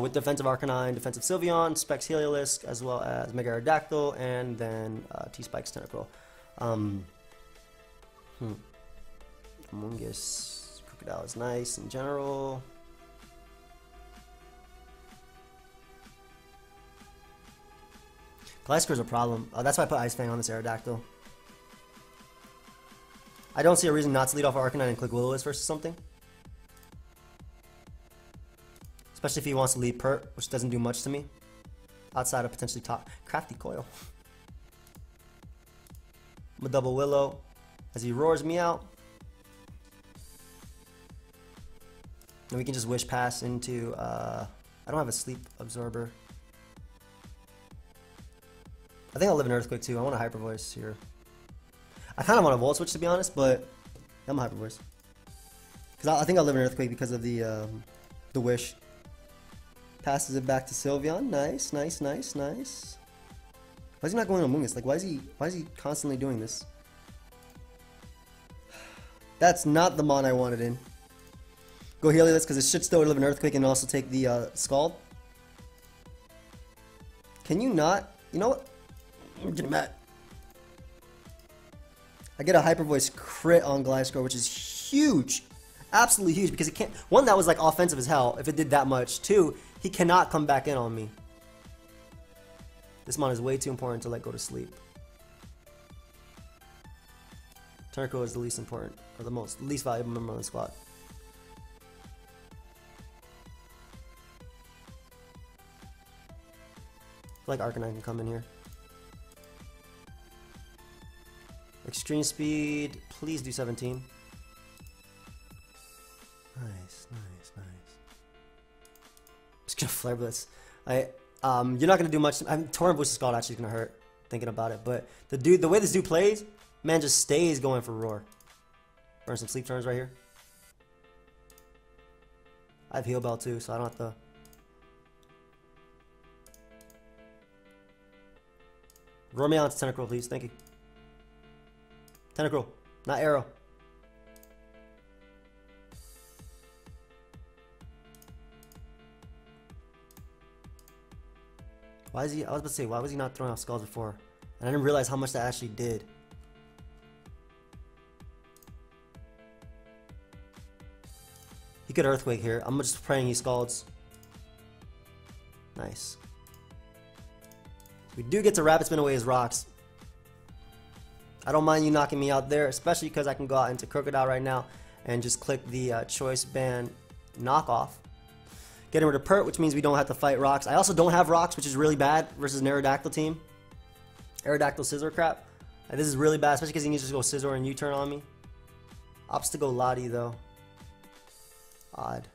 with Defensive Arcanine, Defensive Sylveon, Specs Heliolisk, as well as Mega Aerodactyl, and then T-Spike's Tentacruel. Amoonguss Krookodile is nice in general. Gliscor's a problem. That's why I put Ice Fang on this Aerodactyl. I don't see a reason not to lead off Arcanine and click Will-O-Wisp versus something. Especially if he wants to lead Pert, which doesn't do much to me. Outside of potentially top Crafty Coil. I'm a double Willow as he roars me out. And we can just Wish Pass into, I don't have a Sleep Absorber. I think I'll live in Earthquake too. I want a Hyper Voice here. I kind of want a Volt Switch to be honest, but I'm a Hyper Voice. Because I think I'll live in Earthquake because of the Wish. Passes it back to Sylveon. Nice, nice, nice, nice. Why is he not going to Amoonguss? Like, why is he constantly doing this? That's not the Mon I wanted in. Go Heliolisk because it should still live in Earthquake and also take the Scald. Can you not? You know what? I'm getting mad. I get a Hyper Voice crit on Gliscor, which is huge. Absolutely huge because it can't. One, that was like offensive as hell if it did that much. Two, he cannot come back in on me. This Mon is way too important to let go to sleep. Tentacruel is the least important, or the least valuable member on the squad. I feel like Arcanine can come in here. Extreme Speed, please do 17. Nice, nice, nice. Just gonna Flare Blitz. You're not gonna do much. Torrent Boost Scald actually is gonna hurt. Thinking about it, but the way this dude plays, man, just stays going for Roar. Burn some Sleep turns right here. I have Heal Bell too, so I don't have to. Roar me out to Tentacruel, please. Thank you. Tentacruel, not Arrow. Why is he? I was about to say, why was he not throwing off Skulls before? And I didn't realize how much that actually did. He could Earthquake here. I'm just praying he Scalds. Nice. We do get to Rapid Spin away his rocks. I don't mind you knocking me out there, especially because I can go out into Krookodile right now and just click the Choice Band Knockoff. Getting rid of Pert, which means we don't have to fight rocks. I also don't have rocks, which is really bad versus an Aerodactyl team. Aerodactyl Scissor crap. This is really bad, especially because he needs to go Scissor and U-turn on me. Opts to go Lottie though. Odd.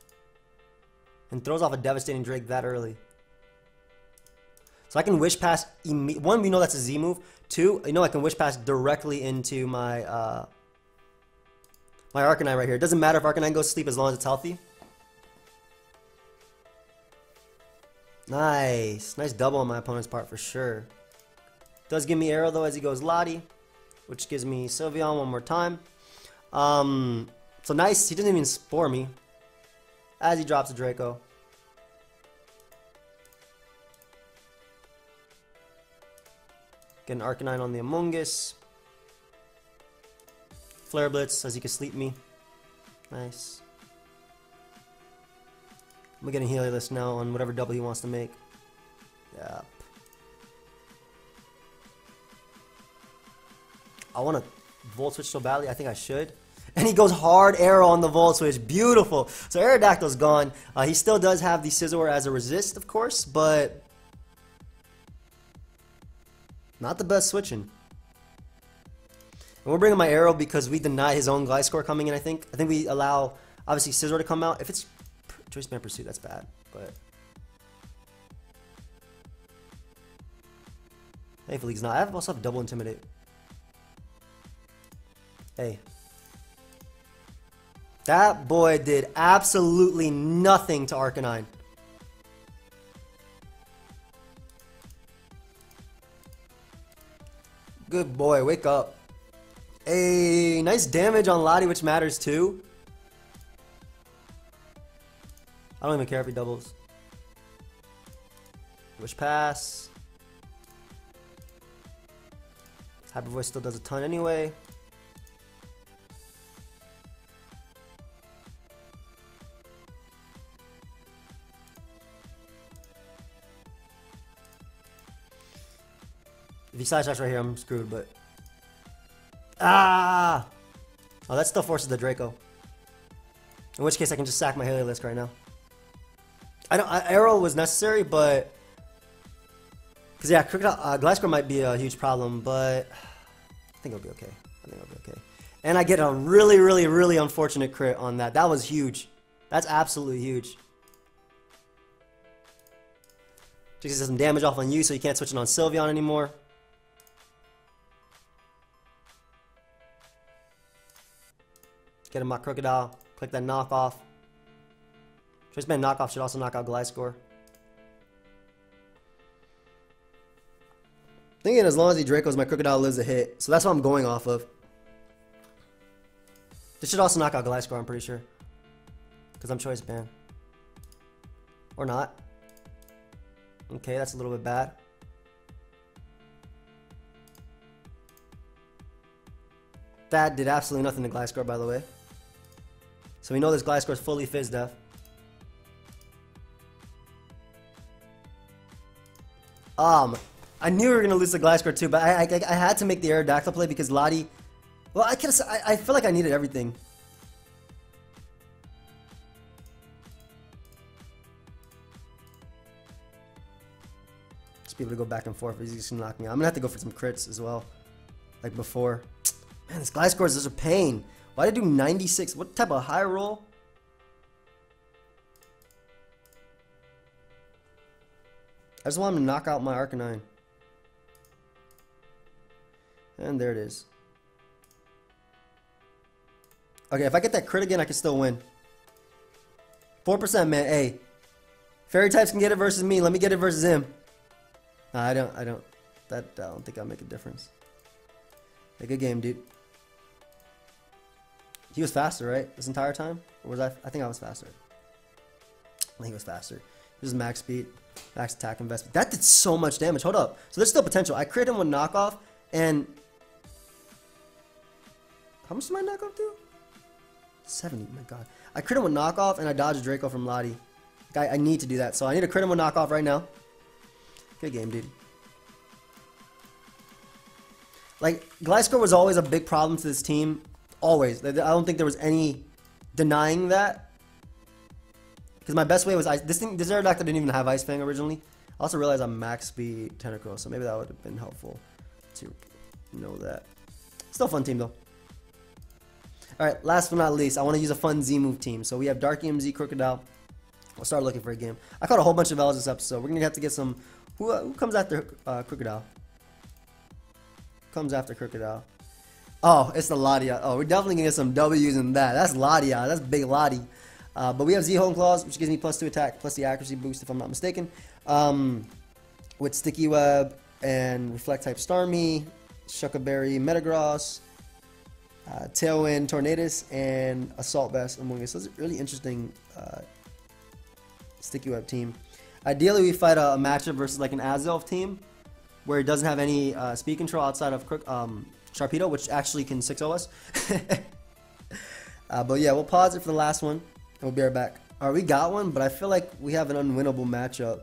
And throws off a devastating Drake that early. So I can Wish Pass. One, we know that's a Z move. Two, you know I can Wish Pass directly into my my Arcanine right here. It doesn't matter if Arcanine goes to sleep as long as it's healthy. Nice. Nice double on my opponent's part for sure. Does give me Arrow though as he goes Lottie, which gives me Sylveon one more time. So nice. He doesn't even Spore me as he drops a Draco. Get an Arcanine on the Amoonguss. Flare Blitz says he can sleep me. Nice. I'm getting Heliolisk now on whatever double he wants to make. Yep. I want to Volt Switch so badly. I think I should. And he goes hard arrow on the Volt Switch. Beautiful. So Aerodactyl's gone. He still does have the Scizor as a resist, of course, but not the best switching. And we're bringing my arrow because we deny his own Gliscor coming in, I think. I think we allow, obviously, Scizor to come out. If it's Choice Band Pursuit, that's bad, but thankfully he's not. I also have double Intimidate. Hey. That boy did absolutely nothing to Arcanine. Good boy, wake up. Hey, nice damage on Lottie, which matters too. I don't even care if he doubles. Wish Pass. Hyper Voice still does a ton anyway. If he side shots right here, I'm screwed, but... Ah! Oh, that still forces the Draco. In which case, I can just sack my Heliolisk right now. Arrow was necessary, but... Because, yeah, Gliscor might be a huge problem, but... I think it'll be okay. I think it'll be okay. And I get a really, really, really unfortunate crit on that. That was huge. That's absolutely huge. Just does some damage off on you, so you can't switch it on Sylveon anymore. Get him my Krookodile. Click that knockoff. Choice Band knockoff should also knock out Gliscor. Thinking as long as he Dracos, my Krookodile lives a hit. So that's what I'm going off of. This should also knock out Gliscor, I'm pretty sure. Because I'm Choice Band. Or not. Okay, that's a little bit bad. That did absolutely nothing to Gliscor, by the way. So we know this Gliscor is fully Fizz Def. I knew we were going to lose the Gliscor too, but I had to make the Aerodactyl play because Lottie... Well, I feel like I needed everything. Just be able to go back and forth. He's just going to knock me out. I'm going to have to go for some crits as well. Like before. Man, this Gliscor is a pain. Why did I do 96? What type of high roll? I just want him to knock out my Arcanine. And there it is. Okay, if I get that crit again, I can still win. 4%, man. Hey. Fairy types can get it versus me. Let me get it versus him. Nah, I don't think I'll make a difference. Hey, good game, dude. He was faster, right? This entire time? Or was I think I was faster. I think he was faster. This is max speed, max attack investment. That did so much damage. Hold up. So there's still potential. I crit him with knockoff, and how much did my knockoff do? 70. My God. I crit him with knockoff, and I dodged Draco from Lottie. I need to do that. So I need to crit him with knockoff right now. Good game, dude. Like, Gliscor was always a big problem to this team. Always. I don't think there was any denying that. Because my best way was this Aerodactyl didn't even have Ice Fang originally. I also realized I'm max speed Tentacruel, so maybe that would have been helpful to know that. Still a fun team though. Alright, last but not least, I want to use a fun Z move team. So we have PokeaimMD, Krookodile. We'll start looking for a game. I caught a whole bunch of L's this episode. We're gonna have to get some. Who comes after Krookodile? Comes after Krookodile. Oh, it's the Ladia. Oh, we're definitely gonna get some W's in that. That's Ladia. That's big Lottie. But we have Z-Hone Claws, which gives me +2 attack, plus the accuracy boost, if I'm not mistaken. With Sticky Web and Reflect type Starmie, Shuckleberry, Metagross, Tailwind, Tornadus, and Assault Vest among us. So it's a really interesting Sticky Web team. Ideally, we fight a matchup versus like an Azelf team, where it doesn't have any speed control outside of Sharpedo, which actually can 6-0 us. But yeah, we'll pause it for the last one, and we'll be right back. Alright, we got one, but I feel like we have an unwinnable matchup.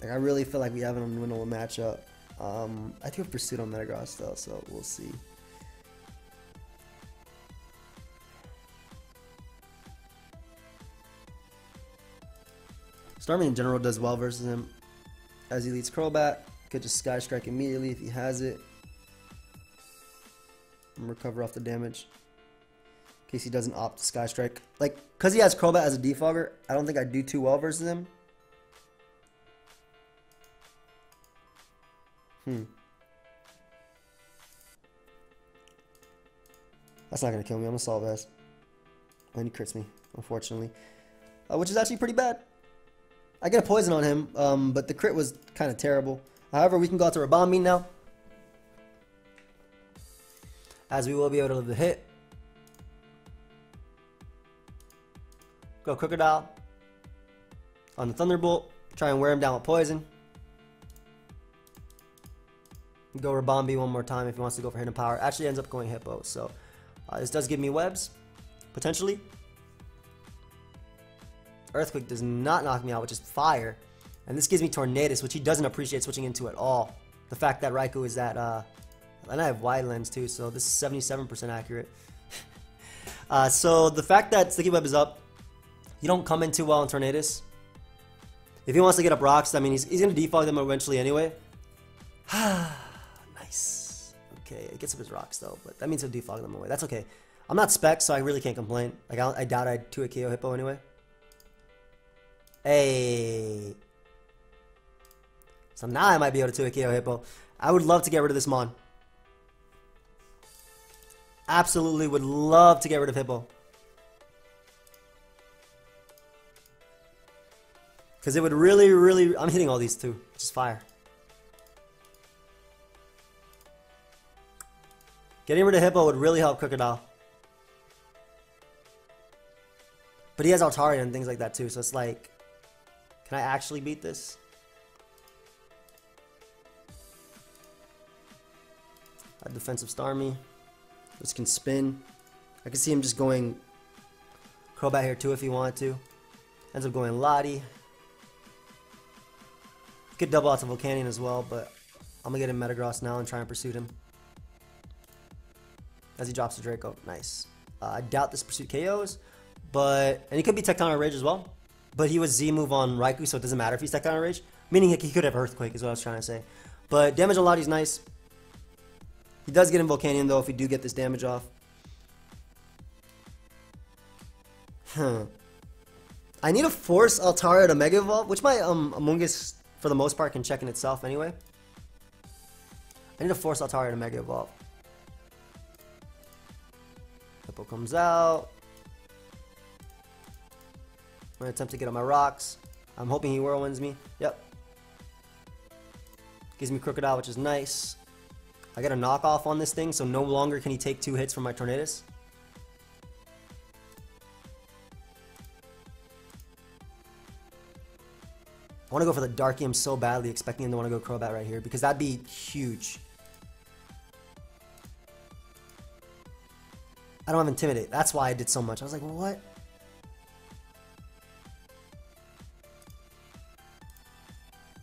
Like, I really feel like we have an unwinnable matchup. I do have Pursuit on Metagross though, so we'll see. Starmie in general does well versus him. As he leads Crobat, could just Sky Strike immediately if he has it. And recover off the damage. In case he doesn't opt to Sky Strike. Like, because he has Crobat as a defogger, I don't think I do too well versus him. That's not going to kill me. I'm going to Assault Vest. And he crits me, unfortunately. Which is actually pretty bad. I get a Poison on him, but the crit was kind of terrible. However, we can go out to Rabombi now. As we will be able to live the hit. Go Krookodile on the Thunderbolt. Try and wear him down with Poison. Go Rabombi one more time if he wants to go for Hidden Power. Actually ends up going Hippo, so this does give me webs, potentially. Earthquake does not knock me out, which is fire. And this gives me Tornadus, which he doesn't appreciate switching into at all. The fact that Raikou is at, and I have Wide Lens too, so this is 77% accurate. So the fact that Sticky Web is up, you don't come in too well on Tornadus. If he wants to get up rocks, I mean, he's going to defog them eventually anyway. Nice. Okay, it gets up his rocks though, but that means he'll defog them away. That's okay. I'm not Spec, so I really can't complain. Like, I doubt I'd 2-hit KO Hippo anyway. Hey. So now I might be able to 2-hit KO Hippo. I would love to get rid of this Mon. Absolutely would love to get rid of Hippo. Because it would really, really... I'm hitting all these too. Just fire. Getting rid of Hippo would really help Krookodile. But he has Altaria and things like that too, so it's like... Can I actually beat this? A defensive Starmie. This can spin. I can see him just going Crobat here too if he wanted to. Ends up going Lottie. Could double out to Volcanion as well, but I'm gonna get him Metagross now and try and pursue him. As he drops the Draco. Nice. I doubt this Pursuit KOs, but... And he could be Tectonic Rage as well. But he was Z-move on Raikou, so it doesn't matter if he's Tectonic Rage. Meaning he could have Earthquake is what I was trying to say. But damage on Lottie's nice. He does get in Volcanion though if we do get this damage off. I need to force Altaria to Mega Evolve, which my Amoonguss for the most part can check in itself anyway. I need to force Altaria to Mega Evolve. Hippo comes out. I'm going to attempt to get on my rocks. I'm hoping he Whirlwinds me. Yep. Gives me Krookodile, which is nice. I get a knockoff on this thing, so no longer can he take 2 hits from my Tornadus. I want to go for the Darkium so badly, expecting him to want to go Crobat right here, because that'd be huge. I don't have Intimidate. That's why I did so much. I was like, what?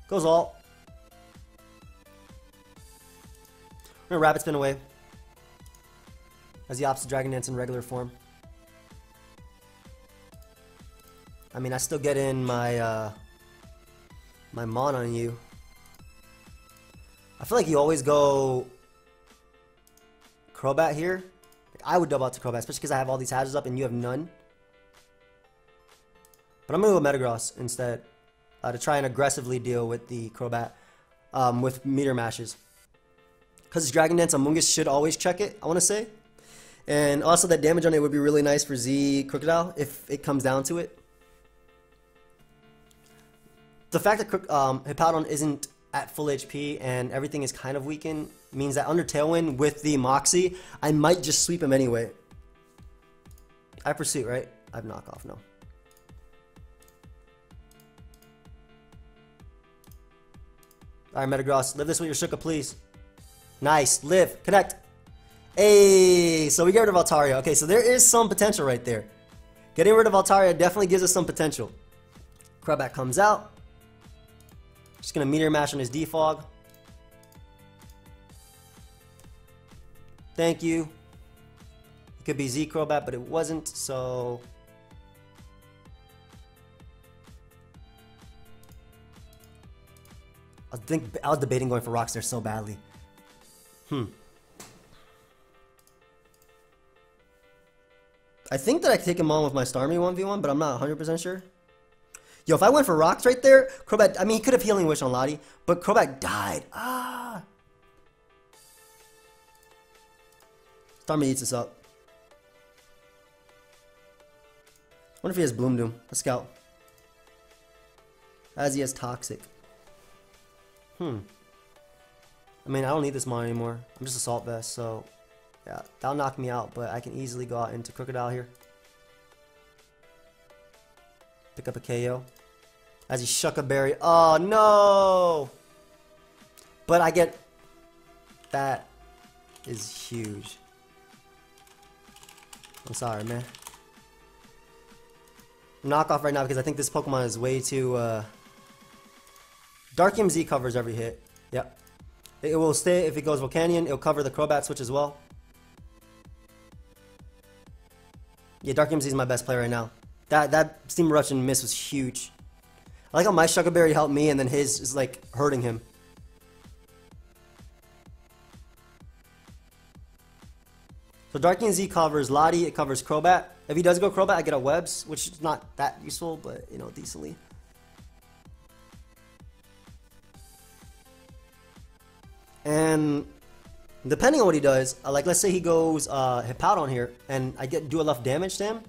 Goes all. We're gonna Rapid Spin away. As he opts to Dragon Dance in regular form. I mean, I still get in my my Mon on you. I feel like you always go Crobat here. I would double out to Crobat, especially because I have all these hatches up and you have none. But I'm gonna go Metagross instead. To try and aggressively deal with the Crobat with Meteor Mashes. Because it's Dragon Dance, Amoonguss should always check it, I want to say. And also that damage on it would be really nice for Z Krookodile if it comes down to it. The fact that Hippowdon isn't at full HP and everything is kind of weakened means that under Tailwind with the Moxie, I might just sweep him anyway. I have Pursuit, right? I have Knockoff, no. Alright, Metagross, live this with your Shuka, please. Nice. Live. Connect. Hey, so we get rid of Altaria. Okay, so there is some potential right there. Getting rid of Altaria definitely gives us some potential. Crobat comes out. Just gonna Meteor Mash on his Defog. Thank you. It could be Z Crobat, but it wasn't, so... I was debating going for Rocks there so badly. I think that I can take him on with my Starmie 1v1, but I'm not 100% sure. Yo, if I went for Rocks right there, Crobat, I mean, he could have Healing Wish on Lottie, but Crobat died. Ah! Starmie eats us up. I wonder if he has Bloom Doom. Let's scout. As he has Toxic. I mean, I don't need this mon anymore. I'm just Assault Vest, so... yeah, that'll knock me out, but I can easily go out into Krookodile here. Pick up a KO. As he Shuck a Berry. Oh, no! But I get... that is huge. I'm sorry, man. Knock off right now because I think this Pokemon is way too... PokeaimMD covers every hit. Yep. It will stay if it goes Volcanion. It'll cover the Crobat switch as well. Yeah, PokeaimMD is my best player right now. That Steam Eruption miss was huge. I like how my Shuck a Berry helped me and then his is like hurting him. So PokeaimMD covers Lottie, it covers Crobat. If he does go Crobat, I get a Webs, which is not that useful, but you know, decently. And depending on what he does, like let's say he goes Hippowdon here, and I do enough damage to him.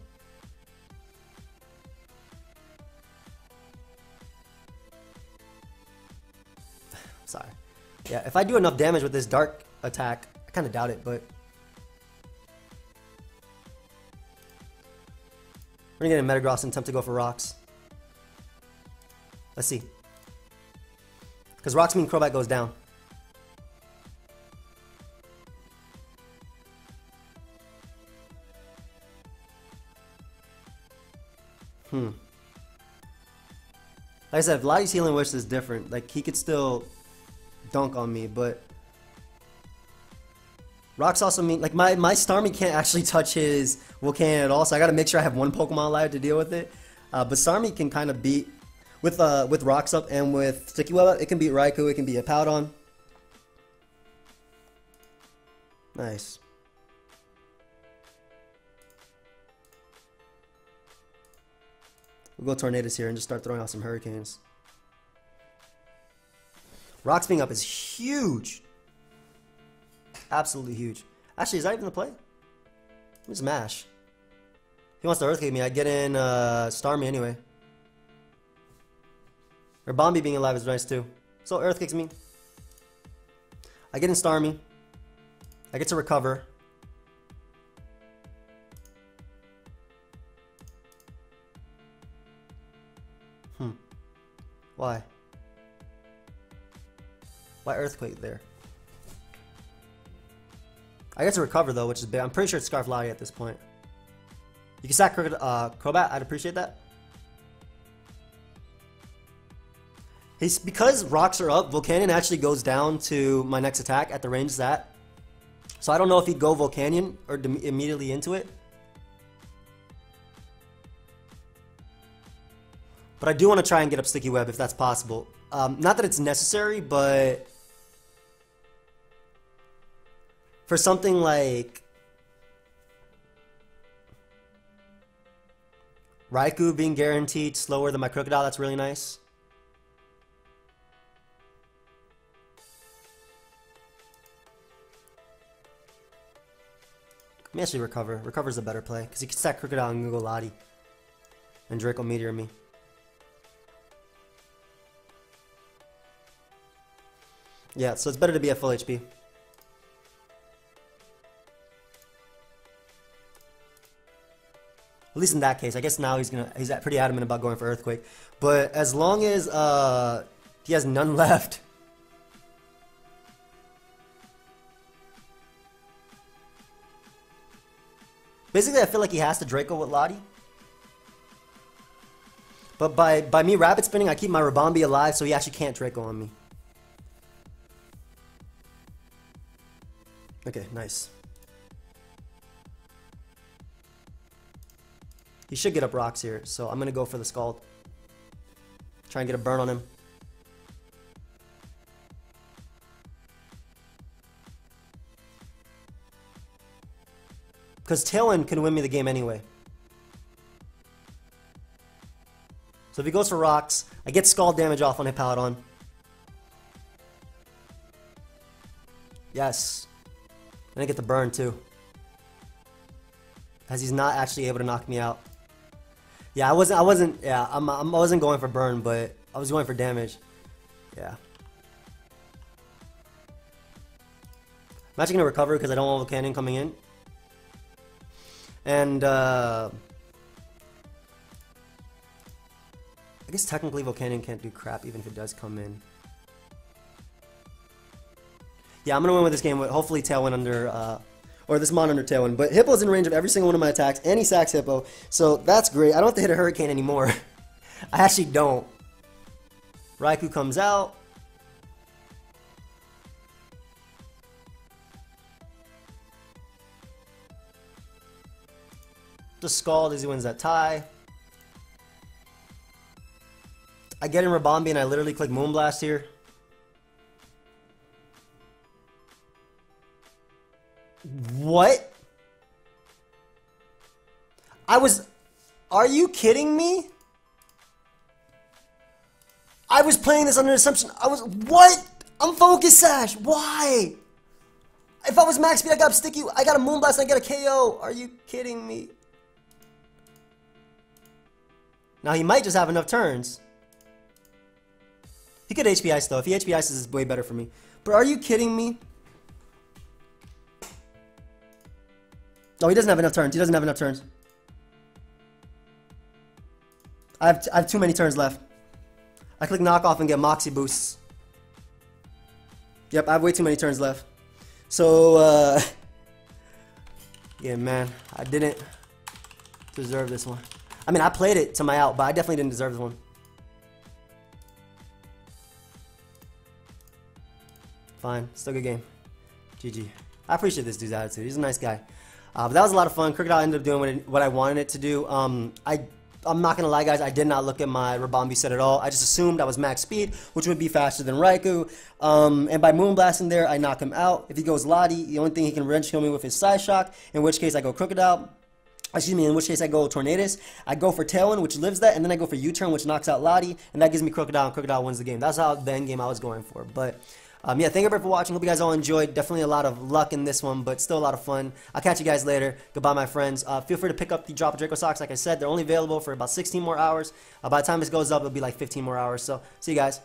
Sorry. Yeah, if I do enough damage with this Dark attack, I kind of doubt it, but... we're gonna get a Metagross and attempt to go for Rocks. Let's see. Because Rocks mean Crobat goes down. Like I said, if Lottie's Healing Wish is different. Like, he could still dunk on me, but... Rocks also mean... like, my Starmie can't actually touch his Volcanion at all, so I gotta make sure I have one Pokemon alive to deal with it. But Starmie can kind of beat... with Rocks up and with Sticky Web up, it can beat Raikou, it can beat Hippowdon. Nice. We'll go Tornadus here and just start throwing out some Hurricanes. Rocks being up is huge. Absolutely huge. Actually, is that even the play? Let me smash. If he wants to Earthquake me, I get in Starmie anyway. Or Bombi being alive is nice too. So Earthquakes me. I get in Starmie. I get to recover. Why? Why Earthquake there? I get to recover though, which is big. I'm pretty sure it's Scarf Lottie at this point. You can sack Crobat, I'd appreciate that. Because Rocks are up, Volcanion actually goes down to my next attack at the range it's at. So I don't know if he'd go Volcanion or immediately into it. But I do want to try and get up Sticky Web if that's possible. Not that it's necessary, but... for something like... Raikou being guaranteed slower than my Krookodile, that's really nice. Let me actually recover. Recover's a better play, because he can stack Krookodile and Google Lottie. And Draco Meteor me. Yeah, so it's better to be at full HP. At least in that case. I guess now he's pretty adamant about going for Earthquake. But as long as he has none left. Basically, I feel like he has to Draco with Lottie. But by me rabbit spinning, I keep my Rabombi alive, so he actually can't Draco on me. Okay, nice. He should get up rocks here, so I'm going to go for the Scald. Try and get a burn on him. Because Tailwind can win me the game anyway. So if he goes for rocks, I get Scald damage off on Hippowdon. Yes. And I get the burn too. As he's not actually able to knock me out. Yeah, I wasn't going for burn, but I was going for damage. Yeah. I'm actually gonna recover because I don't want Volcanion coming in. And I guess technically Volcanion can't do crap even if it does come in. Yeah, I'm gonna win with this game with hopefully Tailwind under or this Mon under Tailwind. But Hippo's in range of every single one of my attacks, and he sacks Hippo, so that's great. I don't have to hit a Hurricane anymore. I actually don't. Raikou comes out. The Scald as he wins that tie. I get in Rabombi and I literally click Moonblast here. What? Are you kidding me? I was playing this under assumption. What? I'm Focus Sash. Why? If I was max speed, I got Sticky. I got a Moonblast and I got a KO. Are you kidding me? Now he might just have enough turns. He could HP Ice though. If he HP Ices, it's way better for me. But are you kidding me? Oh, he doesn't have enough turns. He doesn't have enough turns. I have too many turns left. I click knock off and get Moxie boosts. Yep, I have way too many turns left. So, yeah, man, I didn't deserve this one. I mean, I played it to my out, but I definitely didn't deserve this one. Fine, still a good game. GG. I appreciate this dude's attitude. He's a nice guy. But that was a lot of fun. Krookodile ended up doing what I wanted it to do. I'm not gonna lie, guys. I did not look at my Rabombi set at all. I just assumed I was max speed, which would be faster than Raikou. And by Moonblasting there, I knock him out. If he goes Lottie, the only thing he can wrench kill me with is Side Shock. In which case, I go Krookodile. Excuse me, in which case I go Tornadus. I go for Tailwind, which lives that, and then I go for U-Turn, which knocks out Lottie, and that gives me Krookodile, and Krookodile wins the game. That's how the end game I was going for. But yeah, thank you everybody for watching. Hope you guys all enjoyed. Definitely a lot of luck in this one, but still a lot of fun. I'll catch you guys later. Goodbye, my friends. Feel free to pick up the Drop of Draco socks. Like I said, they're only available for about 16 more hours. By the time this goes up, it'll be like 15 more hours. So, see you guys.